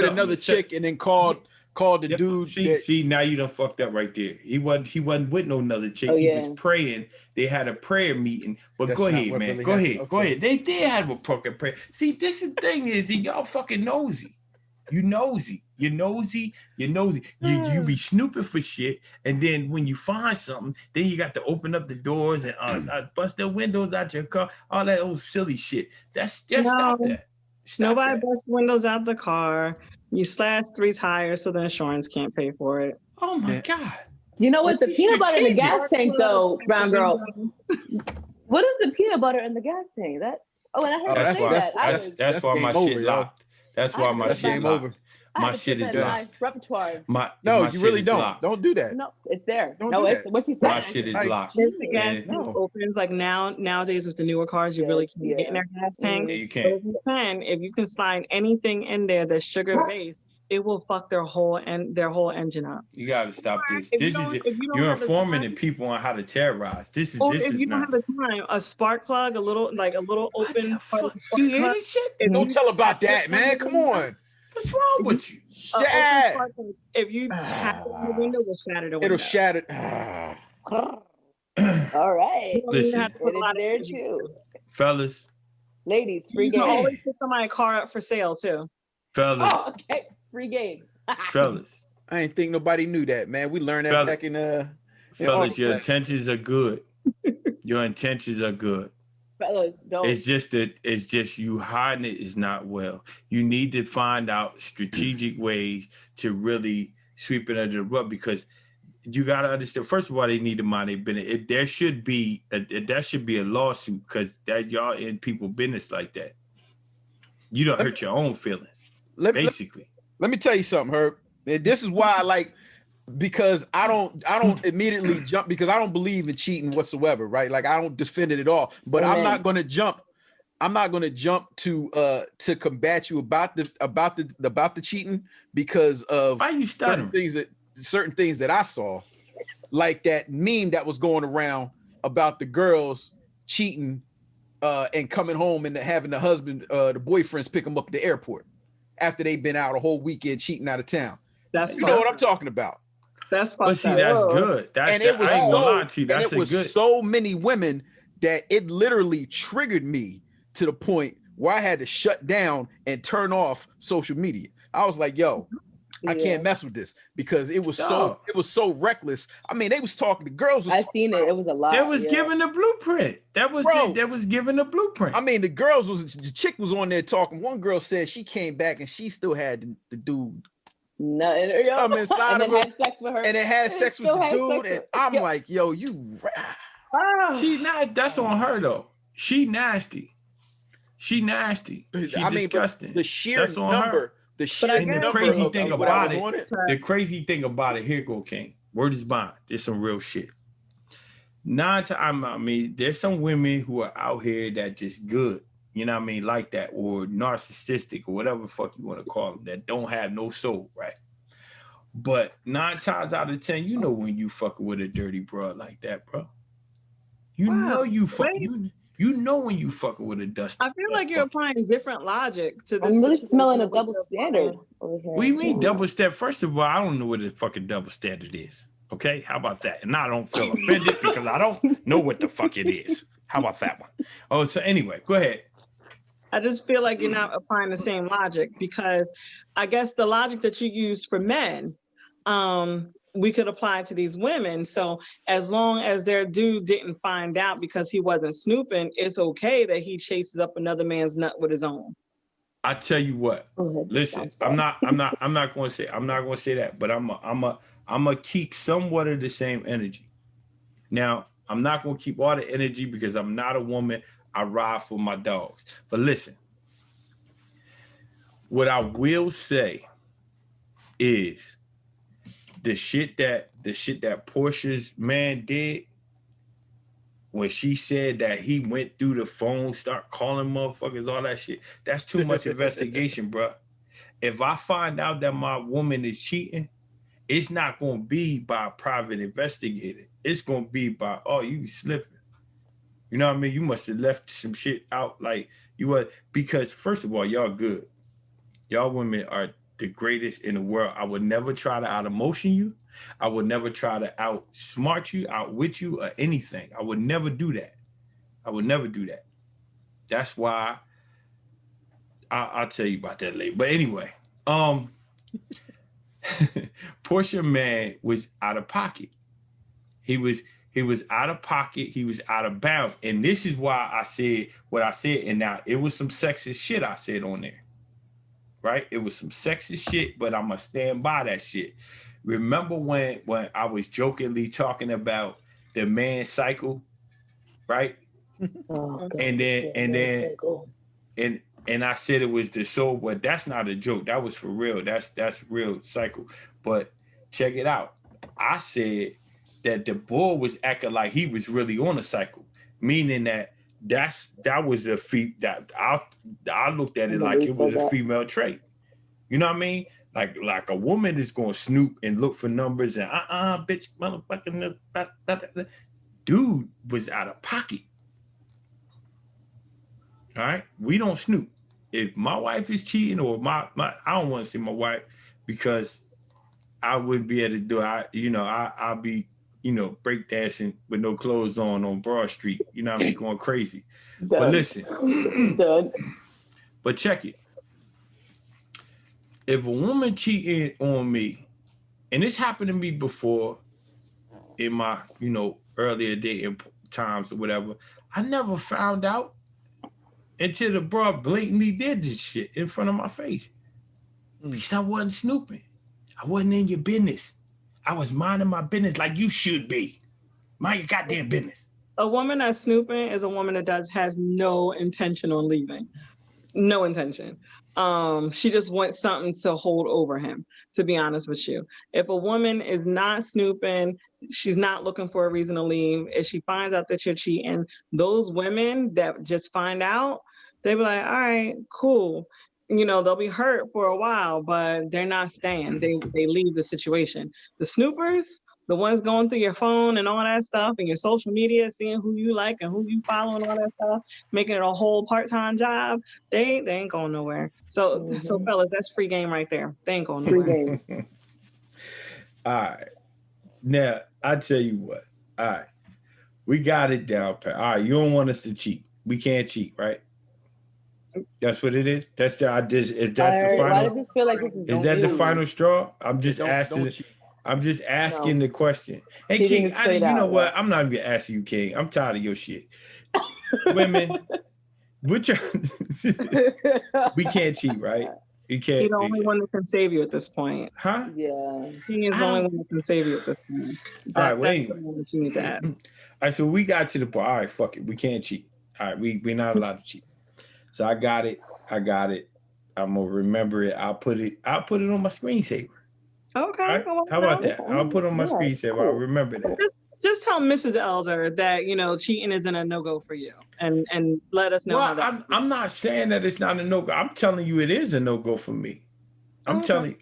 another chick and then called the dude. See now you done fucked up right there. He wasn't with no another chick. Oh, he yeah. was praying. They had a prayer meeting. But That's go not ahead, what man. really Go happened. ahead. Okay. Go ahead. They did have a fucking prayer. See, this is the thing is y'all fucking nosy. You nosy. You're nosy. You be snooping for shit, and then when you find something, then you got to open up the doors and bust the windows out your car. All that old silly shit. Stop that. Stop Nobody that. busts windows out the car. You slash 3 tires so the insurance can't pay for it. Oh my God. You know what? The peanut butter in the gas tank, though, brown girl. What is the peanut butter in the gas tank? That. Oh, and I heard you say that. That's why my shit locked. That's why my shit locked. My shit is locked. Repertoire. No, you really don't. Locked. Don't do that. No, it's there. Don't no, do it's that. what she said. My shit is locked. If the gas tank opens, like nowadays with the newer cars, you really can't get in their gas tanks. Yeah, you can't. If you can slide anything in there that's sugar based, it will fuck their whole engine up. You gotta stop this. You're informing the people on how to terrorize. This is if you don't have the time, a spark plug, a little open. You hear this shit? Don't tell about that, man. Come on. What's wrong with you? Yeah. If you tap it in the window, it'll shatter the window. It'll shatter. All right. Listen, there too. Fellas. Ladies, free You game. can always put somebody's car up for sale too. Fellas. Oh, okay. Free game. Fellas. I ain't think nobody knew that, man. We learned that back in Fellas, your intentions are good. Your intentions are good. Fellas, don't. It's just you hiding it is not well. You need to find out strategic ways to really sweep it under the rug because you got to understand. First of all, they need to mind their business. There should be a lawsuit because that y'all in people business like that. You don't hurt your own feelings. Basically. Let me tell you something, Herb. And this is why I like. Because I don't immediately jump because I don't believe in cheating whatsoever, right? Like I don't defend it at all. But I'm not going to jump to combat you about the cheating because of why you certain things that I saw, like that meme that was going around about the girls cheating and coming home and having the boyfriends pick them up at the airport after they've been out a whole weekend cheating out of town. That's know what I'm talking about. That's but see, that's good. It was so many women that it literally triggered me to the point where I had to shut down and turn off social media. I was like, yo, I can't mess with this because it was so reckless. I mean, they was talking, the girls was I seen it. It was a lot. That was giving the blueprint. That was giving the blueprint. I mean, the chick was on there talking. One girl said she came back and she still had the dude. No, I'm inside of her, had sex with her, and it had sex with the dude, and I'm like, yo, you. She not. That's on her though. She nasty. She disgusting. The sheer number. The crazy thing about it. The crazy thing about it. Here go King. Word is bond. There's some real shit. There's some women who are out here that just good. You know what I mean? Like that, or narcissistic, or whatever the fuck you want to call them, that don't have no soul, right? But 9 times out of 10, you know when you fucking with a dirty broad like that, bro. You know you know when you fucking with a dusty. I feel like you're applying different logic to this. I'm really smelling a double standard over here. What do you mean double standard? First of all, I don't know what the fucking double standard is. Okay, how about that? And I don't feel offended because I don't know what the fuck it is. How about that one? Oh, so anyway, go ahead. I just feel like you're not applying the same logic because I guess the logic that you used for men, we could apply to these women. So as long as their dude didn't find out because he wasn't snooping, it's okay that he chases up another man's nut with his own. I tell you what, listen, I'm not going to say that, but I'm gonna keep somewhat of the same energy. Now, I'm not going to keep all the energy because I'm not a woman. I ride for my dogs. But listen, what I will say is the shit that Portia's man did when she said that he went through the phone, start calling motherfuckers, all that shit. That's too much investigation, bro. If I find out that my woman is cheating, it's not going to be by a private investigator. It's going to be by, oh, you slipping. You know what I mean? You must have left some shit out like you were, because first of all, y'all good. Y'all women are the greatest in the world. I would never try to out emotion you. I would never try to outsmart you, outwit you, or anything. I would never do that. I would never do that. That's why I'll tell you about that later. But anyway, Portia man was out of pocket. He was out of pocket. He was out of bounds. And this is why I said what I said. And now it was some sexist shit I said on there. Right? It was some sexist shit, but I'm going to stand by that shit. Remember when I was jokingly talking about the man cycle, right? Oh, and I said it was the soul, but that's not a joke. That was for real. That's real cycle. But check it out. I said that the bull was acting like he was really on a cycle, meaning that was a that I looked at it like it was a female trait. You know what I mean? Like a woman is going to snoop and look for numbers and bitch, motherfucking dude was out of pocket. All right, we don't snoop. If my wife is cheating or my I don't want to see my wife because I wouldn't be able to do it. I'll be breakdancing with no clothes on Broad Street. You know, I'll be going crazy. Done. But listen, Done. But check it. If a woman cheating on me, and this happened to me before in my earlier dating times or whatever, I never found out until the broad blatantly did this shit in front of my face. Because I wasn't snooping. I wasn't in your business. I was minding my business like you should be. Mind your goddamn business. A woman that's snooping is a woman that has no intention on leaving. No intention. She just wants something to hold over him, to be honest with you. If a woman is not snooping, she's not looking for a reason to leave. If she finds out that you're cheating, those women that just find out, they be like, all right, cool. They'll be hurt for a while, but they're not staying. They leave the situation. The snoopers, the ones going through your phone and all that stuff and your social media, seeing who you like and who you follow and all that stuff, making it a whole part-time job, they ain't going nowhere. So fellas, that's free game right there. They ain't going nowhere. Free game. All right. Now, I tell you what. All right. We got it down, Pat. All right, you don't want us to cheat. We can't cheat, right? That's what it is. Is that the final? Why does this feel like this is that the final straw? I'm just asking. I'm just asking the question. Hey, King, you know what? I'm not even asking you, King. I'm tired of your shit. Women, we can't cheat, right? You can't. He's the only one that can save you at this point. Huh? Yeah. He is the only one that can save you at this point. All right, wait. That's you need to add. All right, so we got to the point. All right, fuck it. We can't cheat. All right, we're not allowed to cheat. So I got it. I'm gonna remember it. I'll put it on my screensaver. Okay. Right? How about that? I'll put it on my screensaver. Cool. I'll remember that. Just tell Mrs. Elder that cheating isn't a no-go for you, and let us know. Well, I'm not saying that it's not a no-go. I'm telling you it is a no-go for me. I'm telling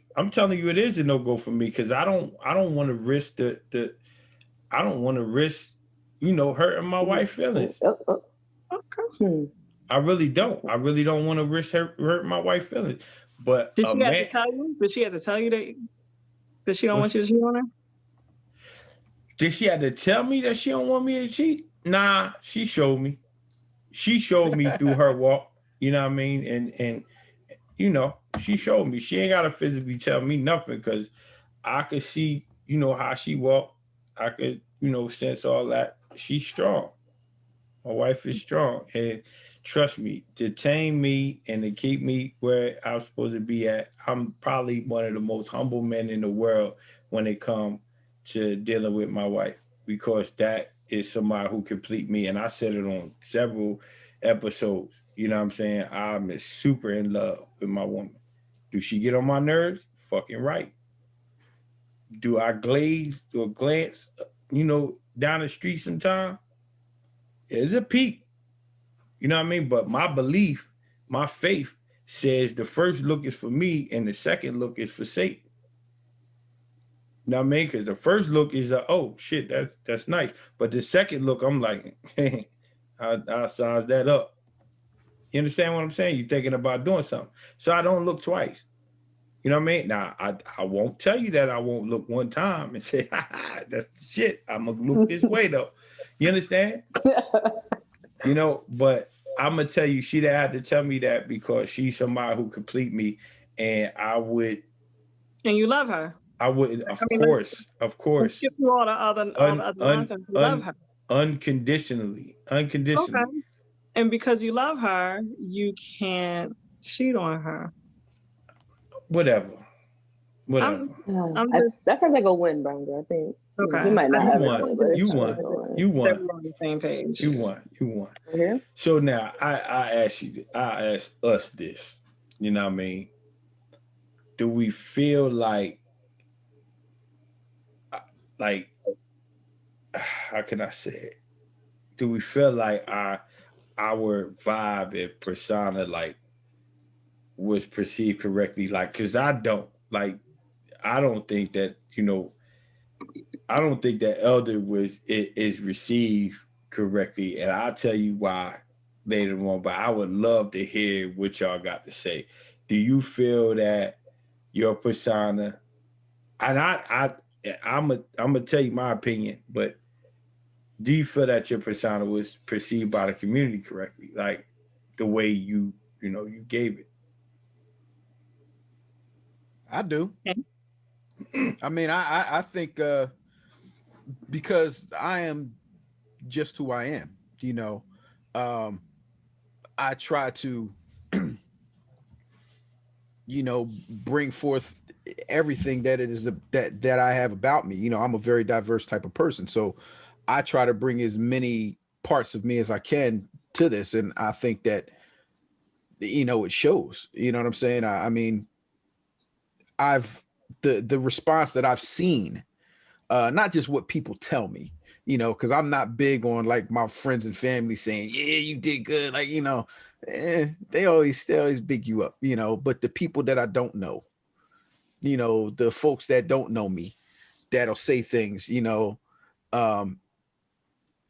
you it is a no-go for me because I don't want to risk I don't want to risk hurting my wife's feelings. Okay. I really don't. I really don't want to risk hurt my wife's feelings. But did she have to tell you? Did she have to tell you that she don't want you to cheat on her? Did she have to tell me that she don't want me to cheat? Nah, she showed me. She showed me through her walk. You know what I mean? And she showed me. She ain't gotta physically tell me nothing because I could see, how she walk. I could, sense all that. She's strong. My wife is strong. And trust me, to tame me and to keep me where I'm supposed to be at, I'm probably one of the most humble men in the world when it comes to dealing with my wife, because that is somebody who complete me. And I said it on several episodes. You know what I'm saying? I'm super in love with my woman. Do she get on my nerves? Fucking right. do I glaze or glance, down the street sometime? It's a peak. You know what I mean? But my belief, my faith says the first look is for me and the second look is for Satan. You know what I mean? Because the first look is oh shit, that's nice. But the second look, I'm like, hey, I'll size that up. You understand what I'm saying? You're thinking about doing something. So I don't look twice. You know what I mean? Now, I won't tell you that I won't look one time and say, that's the shit. I'm going to look this way, though. You understand? But I'm going to tell you, she'd have had to tell me that because she's somebody who complete me, and I would. And you love her. I would, of course. Skip through all the other nonsense. You love her. Unconditionally. Okay. And because you love her, you can't cheat on her. Whatever. That sounds like a win, Brandon. I think. Okay. You might not have it. You won. We're on the same page. You won. Okay. So now I ask us this. You know what I mean? Do we feel like how can I say it? Do we feel like our vibe and persona was perceived correctly? Because I don't think that I don't think that Elder is received correctly, and I'll tell you why later on. But I would love to hear what y'all got to say. Do you feel that your persona? And I'm gonna tell you my opinion, but do you feel that your persona was perceived by the community correctly, like the way you gave it? I do. I mean, I think because I am just who I am, I try to, bring forth everything that it is that I have about me. I'm a very diverse type of person, so I try to bring as many parts of me as I can to this, and I think that it shows. You know what I'm saying? I mean, the response that I've seen, not just what people tell me, because I'm not big on like my friends and family saying, yeah, you did good. Like, they always big you up, but the people that I don't know, the folks that don't know me, that'll say things,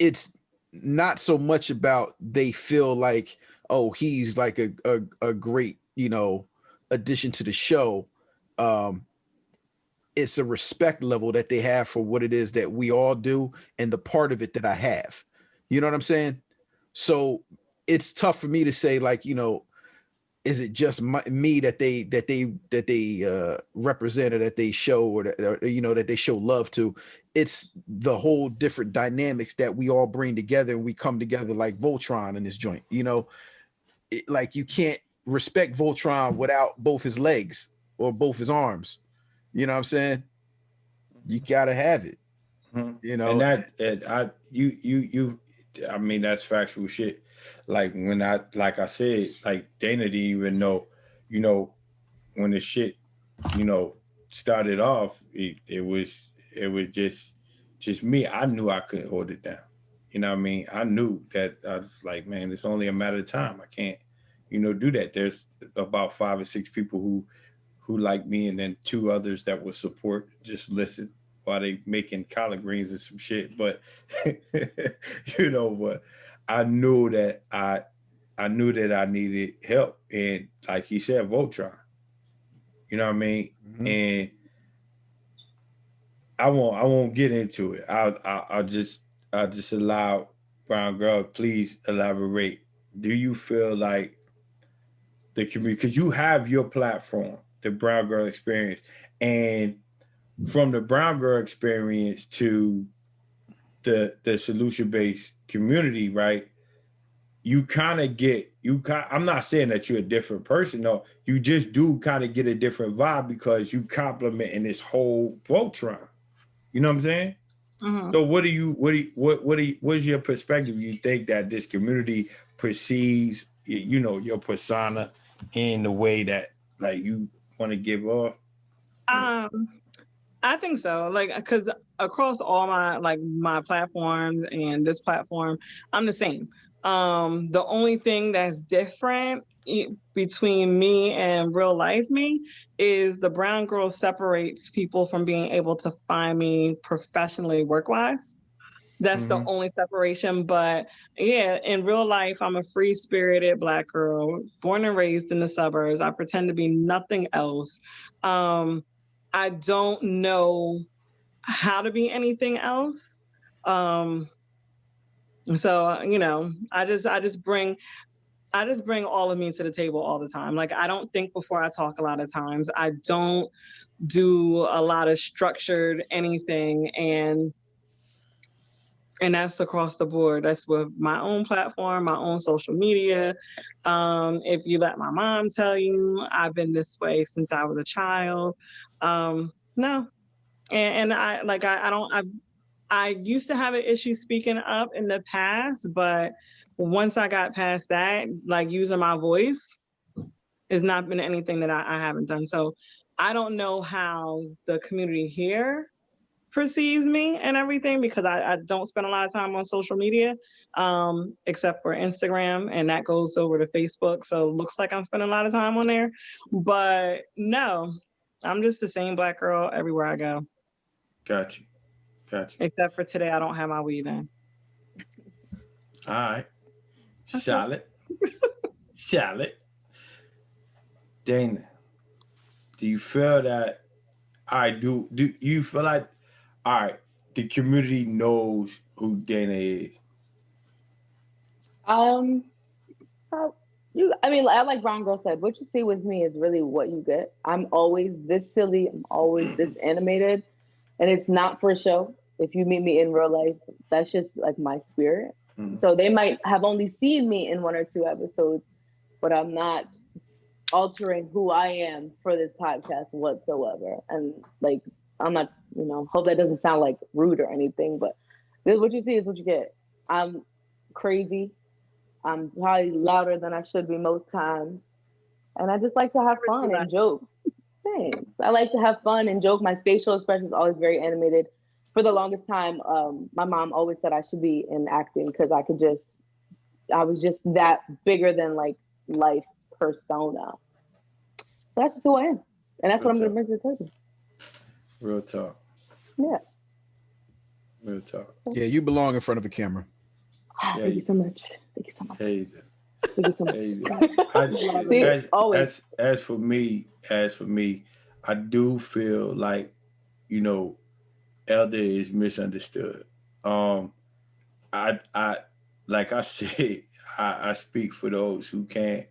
it's not so much about they feel like, oh, he's like a great, addition to the show. It's a respect level that they have for what it is that we all do and the part of it that I have. You know what I'm saying? So it's tough for me to say, like, is it just me that they represent, or that they show, or that they show love to? It's the whole different dynamics that we all bring together, and we come together like Voltron in this joint. Like you can't respect Voltron without both his legs or both his arms. You know what I'm saying? You gotta have it. And I mean, that's factual shit. Like like I said, like Dana didn't even know, when the shit, started off, it was just me. I knew I couldn't hold it down. You know what I mean? I knew that. I was like, man, it's only a matter of time. I can't, do that. There's about 5 or 6 people who like me, and then 2 others that will support, just listen while they making collard greens and some shit. But but I knew that I needed help, and like he said, Voltron. You know what I mean? Mm-hmm. And I won't get into it. I'll just allow Brown Girl, please elaborate. Do you feel like the community, because you have your platform, the Brown Girl Experience, and from the Brown Girl Experience to the solution-based community, right? You kind of I'm not saying that you're a different person, no. You just do kind of get a different vibe because you complement in this whole Voltron. You know what I'm saying? Mm-hmm. So what is your perspective? You think that this community perceives, your persona in the way that like you want to give off? I think so. Like, because across all my platforms and this platform, I'm the same. The only thing that's different between me and real life me is the brown girl separates people from being able to find me professionally work wise. That's the only separation. But yeah, in real life, I'm a free spirited Black girl, born and raised in the suburbs. I pretend to be nothing else. I don't know how to be anything else. So I just bring all of me to the table all the time. Like, I don't think before I talk a lot of times. I don't do a lot of structured anything, and that's across the board. That's with my own platform, my own social media. If you let my mom tell you, I've been this way since I was a child. No, and I used to have an issue speaking up in the past, but once I got past that, like using my voice has not been anything that I haven't done. So I don't know how the community here perceives me and everything, because I don't spend a lot of time on social media, except for Instagram, and that goes over to Facebook. So it looks like I'm spending a lot of time on there. But no, I'm just the same Black girl everywhere I go. Got you. Except for today, I don't have my weed in. All right. Charlotte. Charlotte. Dana, do you feel that do you feel like, all right, the community knows who Dana is? Like Brown Girl said, what you see with me is really what you get. I'm always this silly. I'm always this animated, and it's not for show. If you meet me in real life, that's just like my spirit. So they might have only seen me in 1 or 2 episodes, but I'm not altering who I am for this podcast whatsoever. And like, I'm not, hope that doesn't sound like rude or anything, but this, what you see is what you get. I'm crazy. I'm probably louder than I should be most times. And I just like to have fun and joke. Thanks. I like to have fun and joke. My facial expression is always very animated. For the longest time, my mom always said I should be in acting because I was just that bigger than like life persona. That's just who I am. And that's what I'm going to bring to the table. Real talk. Yeah. Real talk. Yeah, you belong in front of a camera. Thank you so much. Thank you so much. Hey, thank you so much. As for me, I do feel like, Elder is misunderstood. I like I said, I speak for those who can't,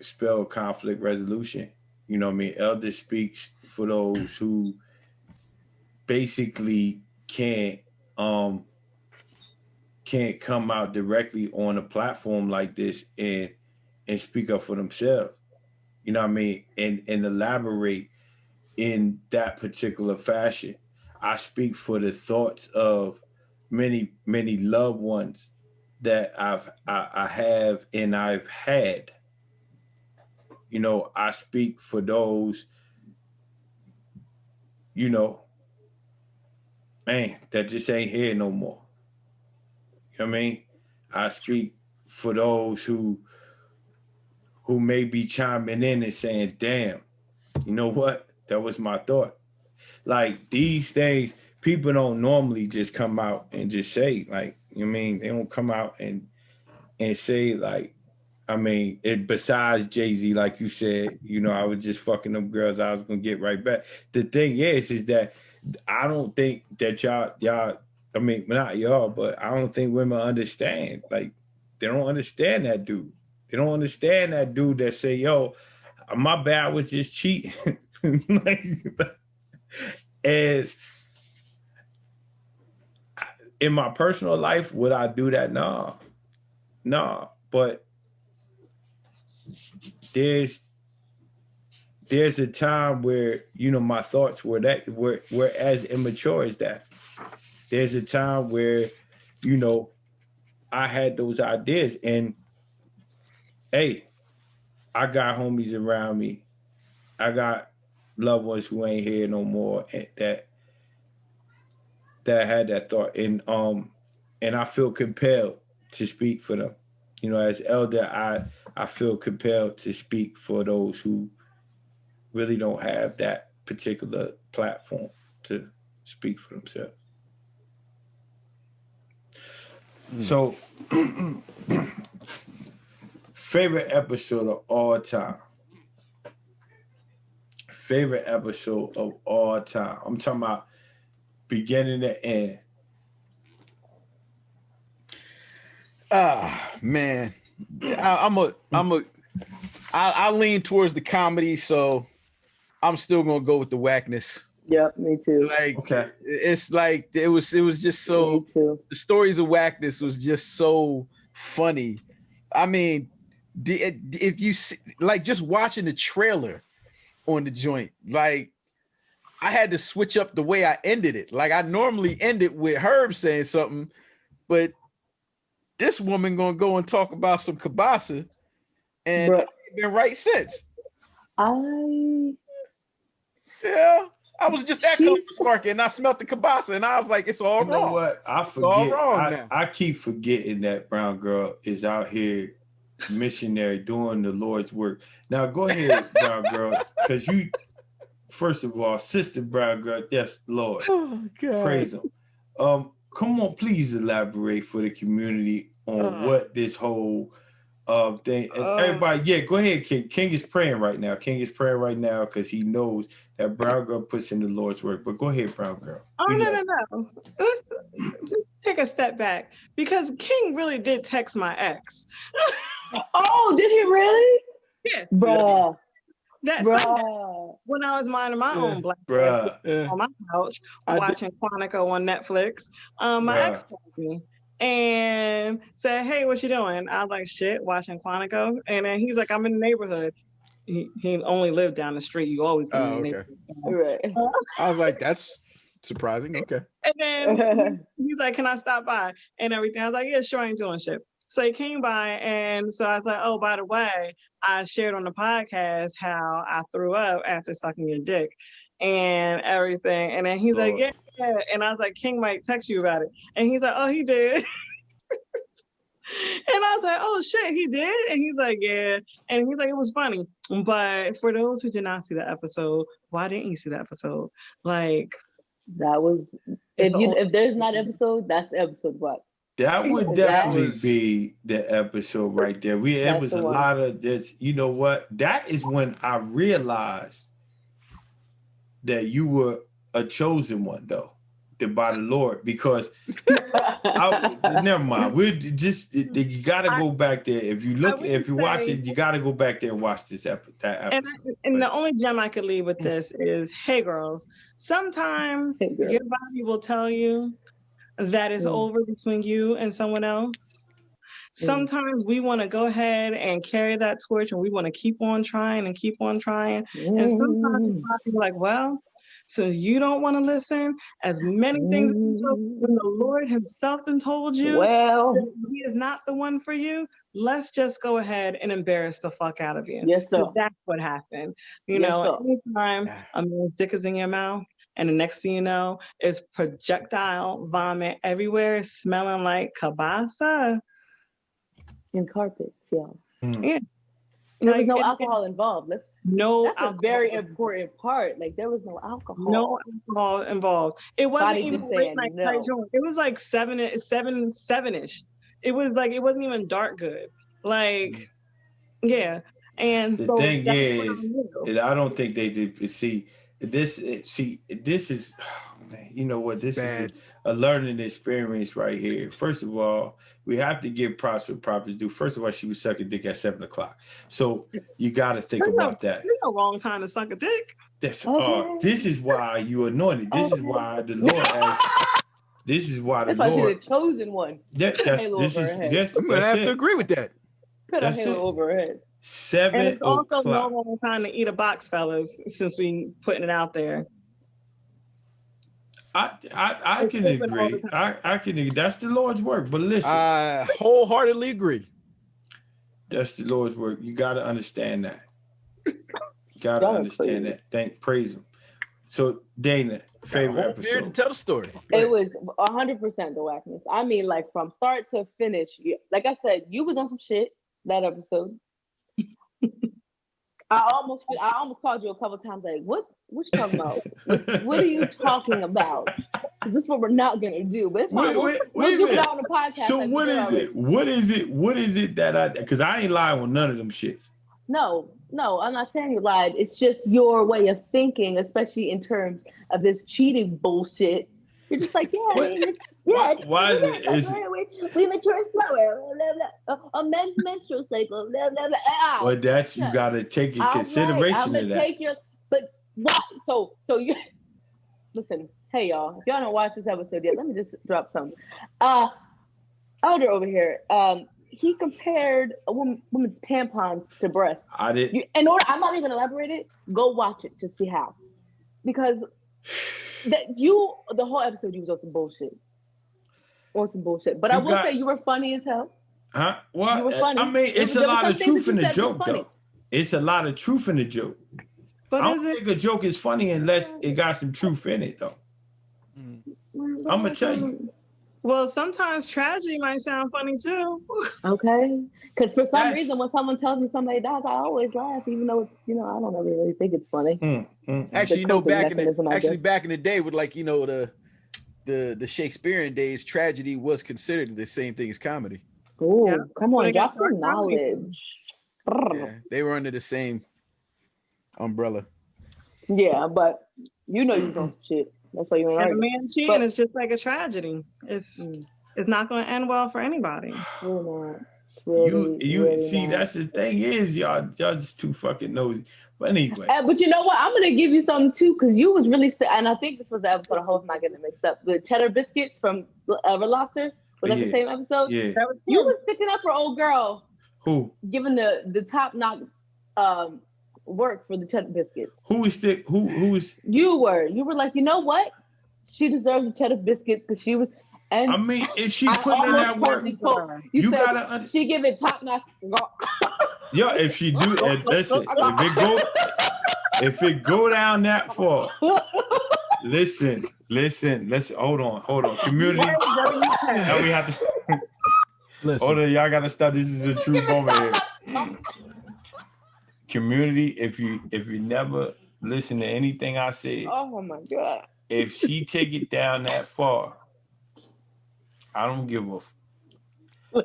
spell conflict resolution. You know what I mean? Elder speaks for those who basically can't come out directly on a platform like this and speak up for themselves. You know what I mean? And elaborate in that particular fashion. I speak for the thoughts of many, many loved ones that I have and I've had. I speak for those, that just ain't here no more. You know what I mean? I speak for those who may be chiming in and saying, damn, you know what? That was my thought. Like, these things, people don't normally just come out and just say, like, you know what I mean? They don't come out and say, like, besides Jay-Z, like you said, I was just fucking them girls, I was gonna get right back. The thing is that I don't think that y'all, not y'all, but I don't think women understand. Like, they don't understand that dude. They don't understand that dude that say, yo, my bad, I was just cheating. And in my personal life, would I do that? No. But there's a time where, my thoughts were as immature as that. There's a time where, I had those ideas, and hey, I got homies around me. I got loved ones who ain't here no more, and that had that thought, and I feel compelled to speak for them. As elder, I feel compelled to speak for those who really don't have that particular platform to speak for themselves. So, favorite episode of all time. Favorite episode of all time. I'm talking about beginning to end. Man, I lean towards the comedy, so I'm still gonna go with the whackness. Yep, me too. Like, okay, it's like it was just so. The stories of whackness was just so funny. I mean, if you see, like, just watching the trailer on the joint, like, I had to switch up the way I ended it. Like, I normally end it with Herb saying something, but this woman gonna go and talk about some kielbasa, and I've been right since. Yeah, I was just echoing for Sparky, and I smelled the kielbasa, and I was like, it's all wrong. You know what? I forget. All wrong now. I keep forgetting that brown girl is out here missionary doing the Lord's work. Now go ahead, brown girl, because you, first of all, sister brown girl, yes, Lord, praise him. Come on, please elaborate for the community on what this whole thing. Everybody, yeah, go ahead, King. King is praying right now. King is praying right now because he knows that brown girl puts in the Lord's work. But go ahead, brown girl. No. Let's just take a step back, because King really did text my ex. Oh, did he really? Yeah. Bruh. That Sunday, when I was minding my own black on my couch watching Quantico on Netflix, my ex called me and said, "Hey, what you doing?" I was like, "Shit, watching Quantico." And then he's like, "I'm in the neighborhood." He only lived down the street. You always get in the neighborhood. Right. I was like, that's surprising. Okay. And then he's like, "Can I stop by?" and everything. I was like, "Yeah, sure, I ain't doing shit." So he came by, and so I was like, "Oh, by the way, I shared on the podcast how I threw up after sucking your dick and everything." And then he's like, yeah. And I was like, "King might text you about it." And he's like, "Oh, he did." And I was like, "Oh shit, he did?" And he's like, "Yeah." And he's like, "It was funny." But for those who did not see the episode, why didn't you see the episode? Like, that was, if there's not an episode, that's the episode. What? That would definitely be the episode right there. It was a lot of this. You know what? That is when I realized that you were a chosen one, though, by the Lord. Because never mind. We're just, you got to go back there. If you watch it, you got to go back there and watch that episode. And the only gem I could leave with this is, hey girls, sometimes your body will tell you that is over between you and someone else. Sometimes we want to go ahead and carry that torch, and we want to keep on trying and keep on trying. And sometimes you're like, well, since you don't want to listen, as many things when the Lord himself has told you, well, he is not the one for you, let's just go ahead and embarrass the fuck out of you. Yes, sir. So that's what happened. Anytime a man's dick is in your mouth, and the next thing you know, it's projectile vomit everywhere, smelling like kielbasa. And carpets, yeah. Yeah. There was no alcohol involved. That's a very important part. Like, there was no alcohol. No alcohol involved. It wasn't even late night joint. It was like seven-ish. It was like, it wasn't even dark good. Like, yeah. And the thing is, I don't think they did see. This is, oh man, you know what? This is a learning experience right here. First of all, we have to give props for props due. First of all, she was sucking dick at 7:00. So you got to think about that. There's no wrong time to suck a dick. This is why you anointed. This is why the Lord asked. This is why the Lord. That's why you're the chosen one. I'm gonna have to agree with that. Put a halo over her head. 7:00. And it's also no wrong time to eat a box, fellas, since we putting it out there. I can agree. I can agree. That's the Lord's work. But listen, I wholeheartedly agree. That's the Lord's work. You got to understand that. Gotta Y'all are understand crazy. that. Praise him. So Dana, favorite Whole beard to episode. tell the story. It was 100% the whackness. I mean, like from start to finish. Like I said, you was on some shit that episode. I almost called you a couple times. Like, what you talking about? What are you talking about? Because this is what we're not gonna do. But it's fine. We'll do it on the podcast. So like what is it? What is it that because I ain't lying on none of them shits. No, I'm not saying you lied. It's just your way of thinking, especially in terms of this cheating bullshit. You're just like, Why is it? We mature slower. Blah, blah. A men's menstrual cycle. Blah, blah, blah. Well, that's you gotta take in consideration of that. But what? So you listen. Hey y'all, if y'all don't watch this episode yet, let me just drop some. Elder over here. He compared a woman's tampons to breasts. I did. I'm not even gonna elaborate it. Go watch it to see how, because the whole episode you was on some bullshit. But I will say you were funny as hell. Huh? Well, you were funny. I mean, it's a lot of truth in the joke, though. It's a lot of truth in the joke. But I don't think a joke is funny unless it got some truth in it, though. I'm gonna tell you. Well, sometimes tragedy might sound funny too. Okay, because for some reason, when someone tells me somebody dies, I always laugh, even though it's I don't ever really think it's funny. Actually, back in the day, with like the Shakespearean days, tragedy was considered the same thing as comedy. Oh, yeah, come on, drop some knowledge. Yeah, they were under the same umbrella. Yeah, but you was on shit. That's why you're right. A man cheating is just like a tragedy. It's not going to end well for anybody. Really see, not. that's the thing is y'all just too fucking nosy. But anyway. But you know what? I'm gonna give you something too, because you was really and I think this was the episode. I hope I'm not getting it mixed up. The cheddar biscuits from Red Lobster. Was that the same episode? Yeah. You was sticking up for old girl. Who? Giving the top notch work for the cheddar biscuits. Who is? You were like, you know what? She deserves the cheddar biscuits because she was. And I mean, if she put in that work, you gotta. She give it top notch. Yo, if she do, listen, if it go down that far, listen. Hold on. Community. Now we have to. Listen. Hold on, y'all gotta stop. This is a true moment here. Community, if you never listen to anything I said, oh my god, if she take it down that far, I don't give a.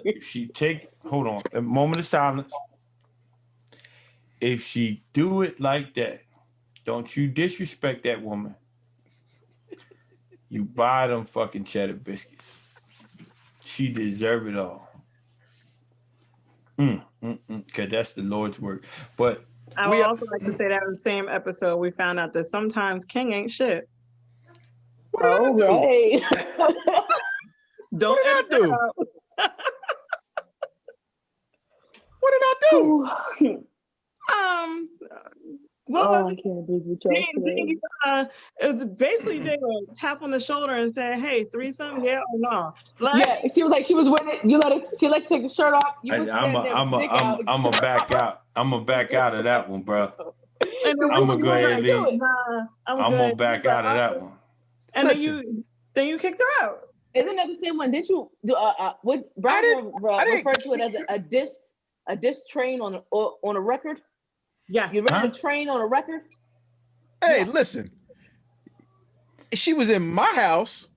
If she hold on, a moment of silence. If she do it like that, don't you disrespect that woman. You buy them fucking cheddar biscuits. She deserve it all. Cause that's the Lord's work. But I would also like to say that in the same episode we found out that sometimes King ain't shit. Oh right. Don't what did I do? What did I do? What was it? I can't believe you chose it was basically they would tap on the shoulder and say, "Hey, threesome, yeah or no?" Like, yeah, she was with it. She let you take the shirt off. I'm a back out. I'm gonna back out of that one, bro. I'm gonna go ahead and leave. I'm gonna back out of that one. And then you kicked her out. Isn't that the same one? Did you what Brian referred to it as a disc train on a record? Yeah, you read the train on a record. Hey, listen. She was in my house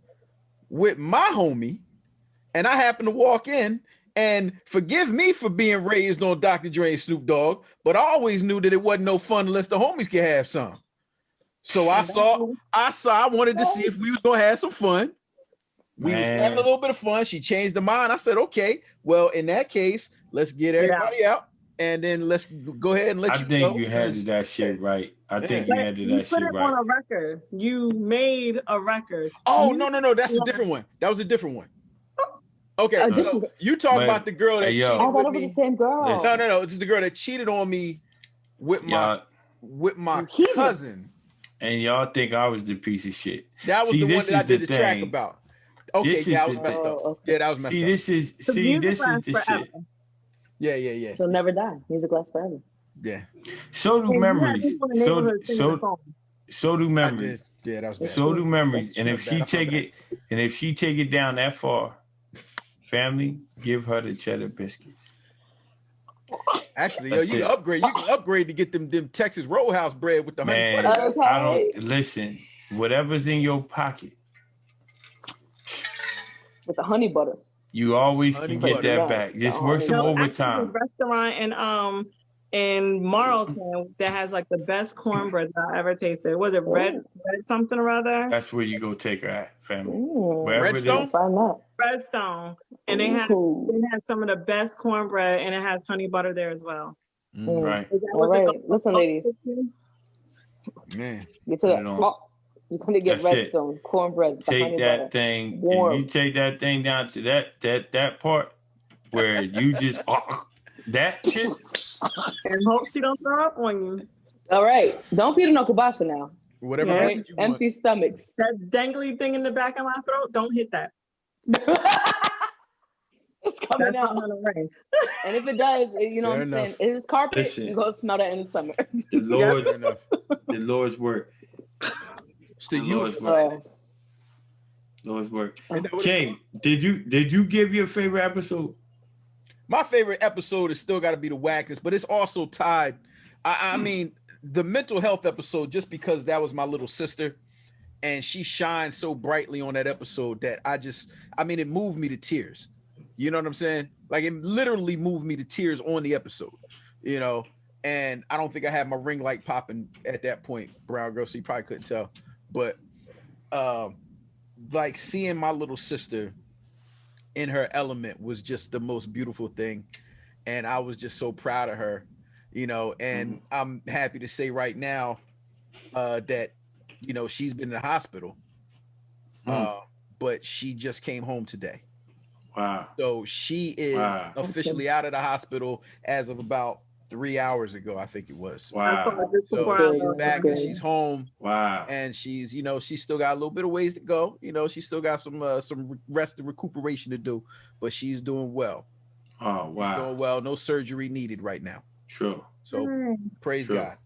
with my homie, and I happened to walk in. And forgive me for being raised on Dr. Dre and Snoop Dogg, but I always knew that it wasn't no fun unless the homies could have some. So I wanted to see if we was gonna have some fun. We was having a little bit of fun. She changed her mind. I said, okay, well, in that case, let's get everybody out. And then let's go ahead and let you go. I think you handled that shit right. I think you handled that shit right. You put it on a record. You made a record. Oh, no. That's a different one. That was a different one. Okay, so you talk about the girl that cheated with me. I thought it was the same girl. No. It's the girl that cheated on me with my cousin. And y'all think I was the piece of shit. That was the one that I did the track about. Okay, yeah, I was messed up. Yeah, that was messed up. This is the shit. Yeah. She'll never die. Music lasts forever. Yeah. So do And you had memories. people in the neighborhood singing the song. So do I memories. did. Yeah, that was bad. So do memories. And That if was she bad. I take fucked it, and if she take it down that far, family, give her the cheddar biscuits. Actually, yo, That's you it. can upgrade. You can upgrade to get them Texas Roadhouse bread with the honey Man, butter. Okay. I don't listen. Whatever's in your pocket, With the honey butter. you always Honey can get butter. that Right. back. The Just work honey some No, butter. actually, this overtime. restaurant in Marlton that has like the best cornbread that I ever tasted. Was it red something or other? That's where you go take her at, family. Ooh. Wherever it Redstone? is. Find that. Redstone, and they have some of the best cornbread, and it has honey butter there as well. Right. Is that All what the right. Listen, ladies. Man. Get Put to it the on. top. You're gonna get That's it. Redstone cornbread with the honey Take butter. that thing. Warm. If you take that thing down to that part where you just that shit. And hope she don't throw up on you. All right. Don't feed her no kielbasa now. Whatever Yeah. bread Right? you want. Empty stomachs. That dangly thing in the back of my throat, don't hit that. It's coming That's out. not gonna rain. And if it does, you know Fair what I'm saying? enough. It is carpet. Listen. You go smell that in the summer. The Lord's Fair enough. the Lord's work. It's the The you. Lord's work. Lord's work. Jay, did you give your favorite episode? My favorite episode is still got to be the Wackers, but it's also tied. I mean, the mental health episode, just because that was my little sister, and she shined so brightly on that episode that it moved me to tears. You know what I'm saying? Like, it literally moved me to tears on the episode, you know? And I don't think I had my ring light popping at that point, brown girl, so you probably couldn't tell. But like, seeing my little sister in her element was just the most beautiful thing. And I was just so proud of her, you know, and I'm happy to say right now that, you know, she's been in the hospital, but she just came home today. Wow. So she is officially out of the hospital as of about 3 hours ago, I think it was. Wow. So she's back and she's home. Wow. And she's, you know, she's still got a little bit of ways to go. You know, she's still got some rest and recuperation to do, but she's doing well. Oh, wow. She's doing well. No surgery needed right now. Sure. So praise God.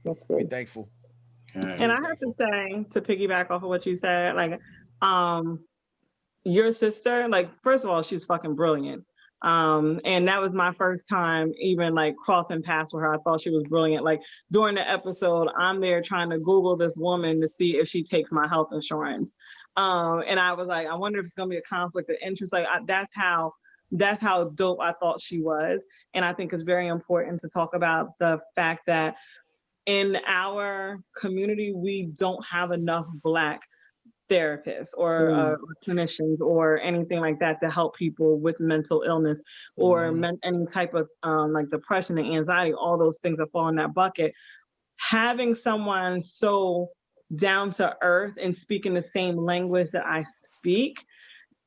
That's Be good. thankful. And I have to say, to piggyback off of what you said, like, your sister, like, first of all, she's fucking brilliant. And that was my first time even like crossing paths with her. I thought she was brilliant. Like, during the episode, I'm there trying to Google this woman to see if she takes my health insurance. And I was like, I wonder if it's gonna be a conflict of interest. Like, that's how dope I thought she was. And I think it's very important to talk about the fact that in our community, we don't have enough Black therapists or clinicians or anything like that to help people with mental illness or any type of like depression and anxiety. All those things that fall in that bucket. Having someone so down to earth and speaking the same language that I speak,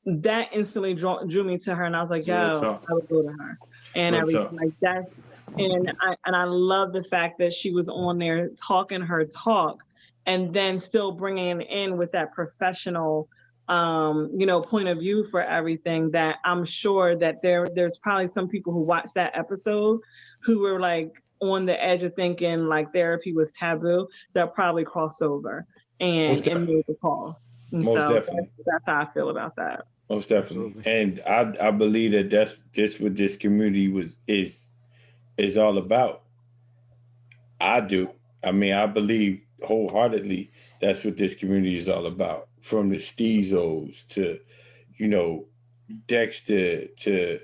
that instantly drew me to her, and I was like, yo, I would go to her and everything like that. And I love the fact that she was on there talking her talk, and then still bringing in with that professional, you know, point of view for everything. That I'm sure that there's probably some people who watched that episode who were like on the edge of thinking like therapy was taboo, that probably crossed over and made the call. And Most so definitely. that's how I feel about that. Most definitely. And I believe that that's just what this community is all about. I do. I mean, I believe wholeheartedly that's what this community is all about. From the Steezos to, you know, Dexter to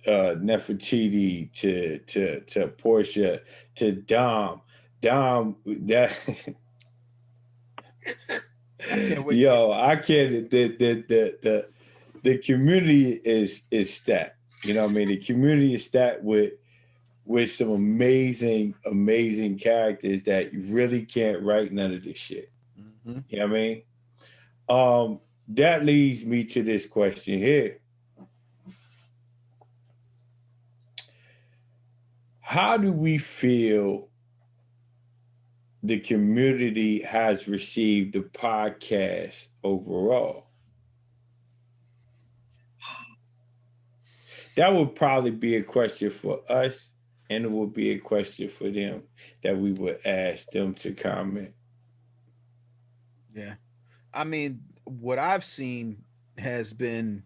Nefertiti to Portia to Dom. That yo, I can't. The community is stacked. You know what I mean? The community is stacked with some amazing characters that you really can't write none of this shit. You know what I mean? That leads me to this question here. How do we feel the community has received the podcast overall? That would probably be a question for us, and it will be a question for them that we would ask them to comment. Yeah. I mean, what I've seen has been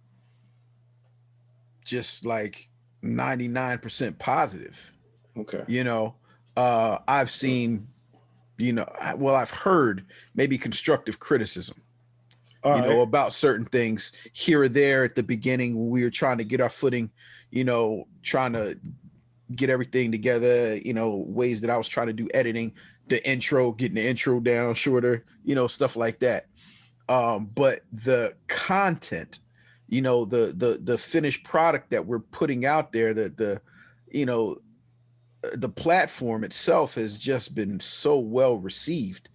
just like 99% positive. Okay. You know, I've seen, well, I've heard maybe constructive criticism, All right. about certain things here or there at the beginning when we were trying to get our footing, trying to get everything together, ways that I was trying to do editing, getting the intro down shorter, stuff like that. But the content, the finished product that we're putting out there, you know, the platform itself has just been so well received.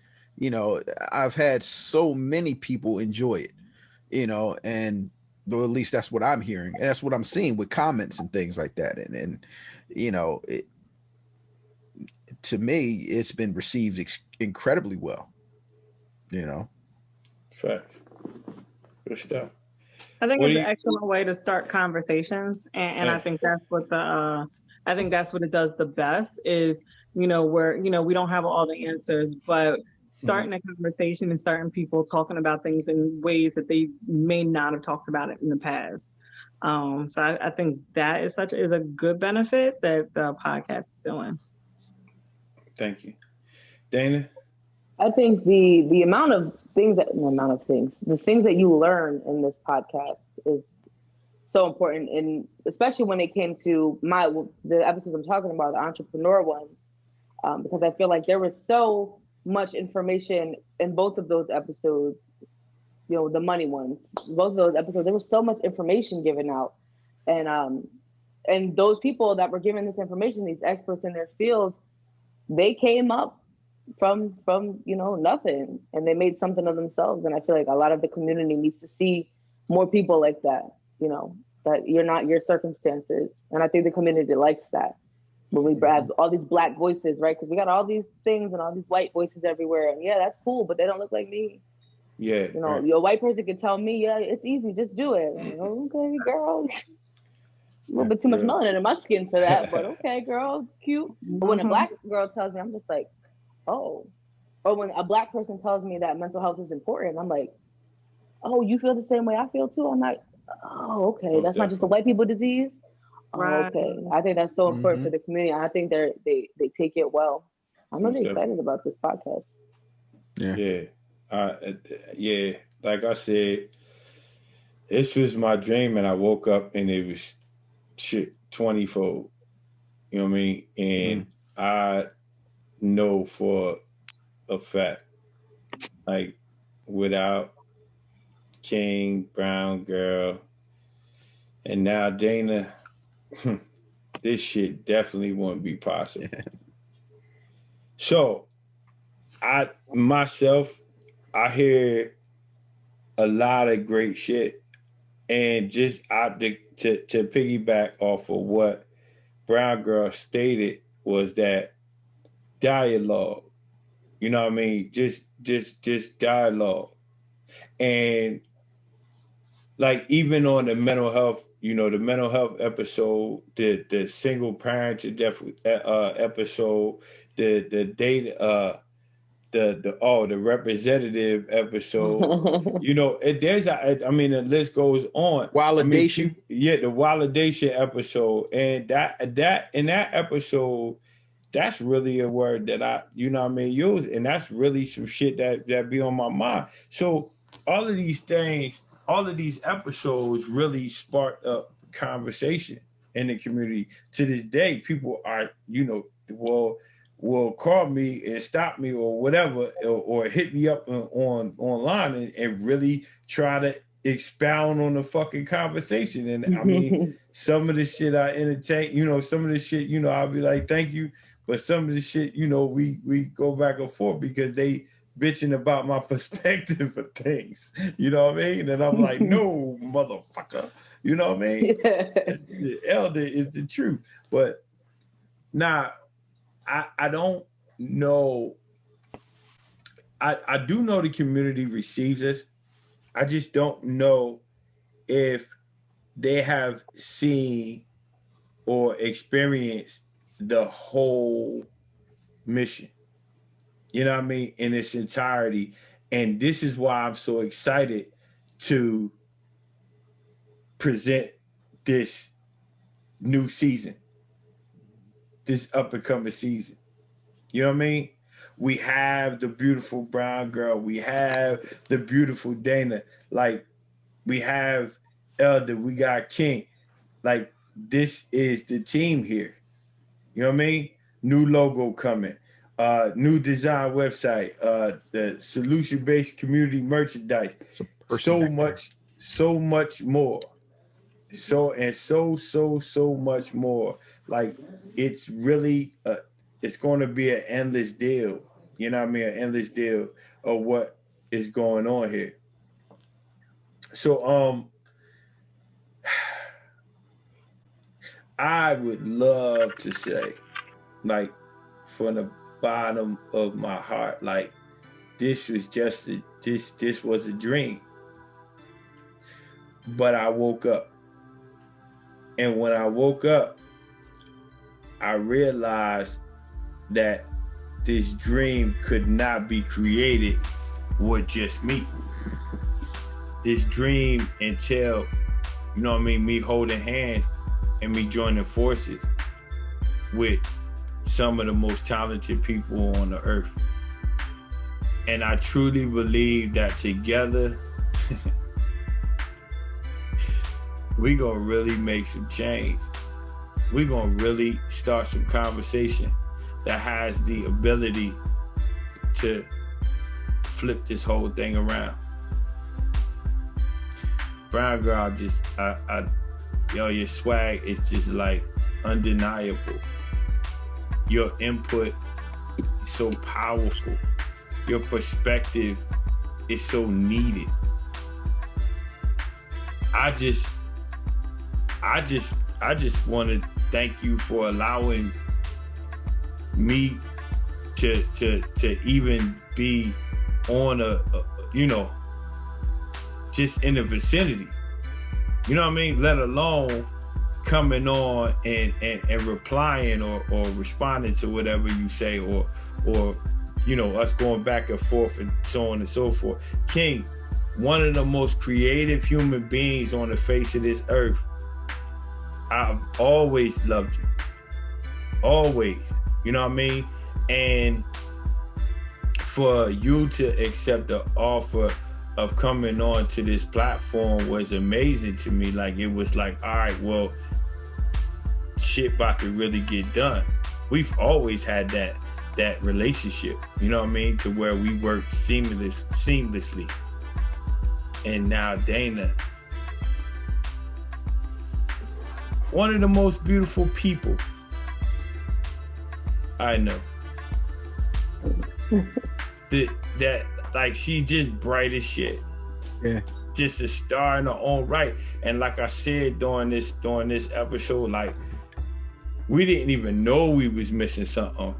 I've had so many people enjoy it, and or at least that's what I'm hearing, and that's what I'm seeing with comments and things like that. And to me, it's been received incredibly well. Facts. Good stuff. I think What it's do an you? excellent way to start conversations, and I think that's what I think that's what it does the best is where we don't have all the answers, but starting a conversation and starting people talking about things in ways that they may not have talked about it in the past. So I think that is a good benefit that the podcast is doing. Thank you, Dana. I think the amount of things the things that you learn in this podcast is so important, and especially when it came to the episodes I'm talking about, the entrepreneur ones, because I feel like there was so much information in both of those episodes. The money ones, both of those episodes, there was so much information given out, and those people that were given this information, these experts in their field, they came up from nothing, and they made something of themselves. And I feel like a lot of the community needs to see more people like that, that you're not your circumstances. And I think the community likes that when we have all these Black voices, right? Because we got all these things and all these white voices everywhere, and yeah, that's cool, but they don't look like me. Yeah. Right. Your white person can tell me, yeah, it's easy, just do it. Like, okay, girl. A little bit too much melanin in my skin for that, but okay, girl, cute. But when a Black girl tells me, I'm just like, oh. Or when a Black person tells me that mental health is important, I'm like, oh, you feel the same way I feel too? I'm like, oh, okay, Most that's not just a white people disease. Oh, okay, I think that's so important for the community. I think they take it well. I'm really excited about this podcast. Yeah. Yeah. Like I said, this was my dream, and I woke up and it was shit 20-fold. You know what I mean? And I know for a fact, like, without King, Brown Girl, and now Dana, this shit definitely wouldn't be possible. So, I hear a lot of great shit, and just to piggyback off of what Brown Girl stated was that dialogue. You know what I mean? Just dialogue. And like even on the mental health, the mental health episode, the single parent episode, the data the representative episode, the list goes on. Validation. The validation episode, and that in that episode, that's really a word that I use, and that's really some shit that be on my mind. So all of these things, all of these episodes really sparked up conversation in the community. To this day, people are, will call me and stop me or whatever, or hit me up online and really try to expound on the fucking conversation. And I mean, some of the shit I entertain, some of the shit, I'll be like, thank you. But some of the shit, we go back and forth because they bitching about my perspective of things. You know what I mean? And I'm like, no, motherfucker. You know what I mean? The elder is the truth. But now, I don't know. I do know the community receives us. I just don't know if they have seen or experienced the whole mission. You know what I mean? In its entirety. And this is why I'm so excited to present this new season, this up and coming season. You know what I mean? We have the beautiful brown girl. We have the beautiful Dana. Like, we have Elder. We got King. Like, this is the team here. You know what I mean? New logo coming. New design website. The solution-based community merchandise. So much more. So much more. Like, it's really it's going to be an endless deal. You know what I mean? An endless deal of what is going on here. So I would love to say, like, from the bottom of my heart, like, this was just this was a dream. But I woke up. And when I woke up, I realized that this dream could not be created with just me. This dream entailed, you know what I mean, me holding hands and me joining forces with some of the most talented people on the earth. And I truly believe that together, we gonna really make some change. We gonna really start some conversation that has the ability to flip this whole thing around. Brown girl, your swag is just like undeniable. Your input is so powerful. Your perspective is so needed. I just want to thank you for allowing me to even be on a just in the vicinity. You know what I mean? Let alone coming on and replying or responding to whatever you say or us going back and forth and so on and so forth. King, one of the most creative human beings on the face of this earth. I've always loved you. Always. You know what I mean? And for you to accept the offer of coming on to this platform was amazing to me. Like, it was like, all right, well, shit about to really get done. We've always had that relationship, you know what I mean? To where we worked seamlessly. And now Dana, one of the most beautiful people I know. that like, she just bright as shit. Yeah. Just a star in her own right. And like I said during this episode, like, we didn't even know we was missing something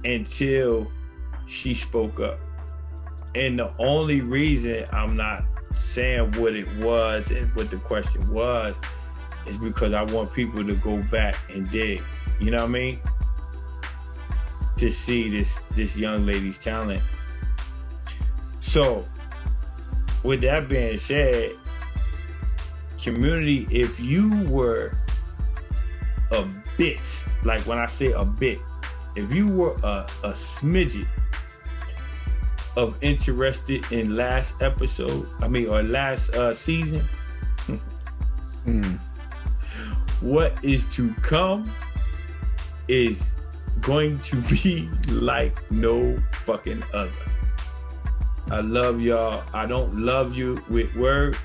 until she spoke up. And the only reason I'm not saying what it was and what the question was is because I want people to go back and dig. You know what I mean? To see this young lady's talent. So, with that being said, community, if you were a bit, like when I say a bit, if you were a smidget of interested in last episode, or last season, what is to come is going to be like no fucking other. I love y'all. I don't love you with words.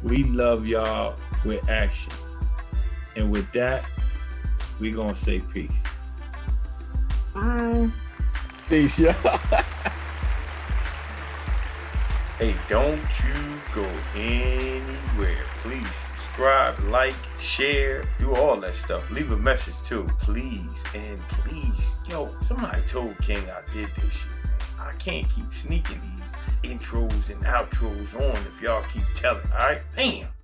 We love y'all with action. And with that, we gonna say peace. Bye. Peace, y'all. Hey, don't you go anywhere. Please subscribe, like, share, do all that stuff. Leave a message too, please. And please, somebody told King I did this shit, man. I can't keep sneaking these intros and outros on if y'all keep telling, all right? Damn.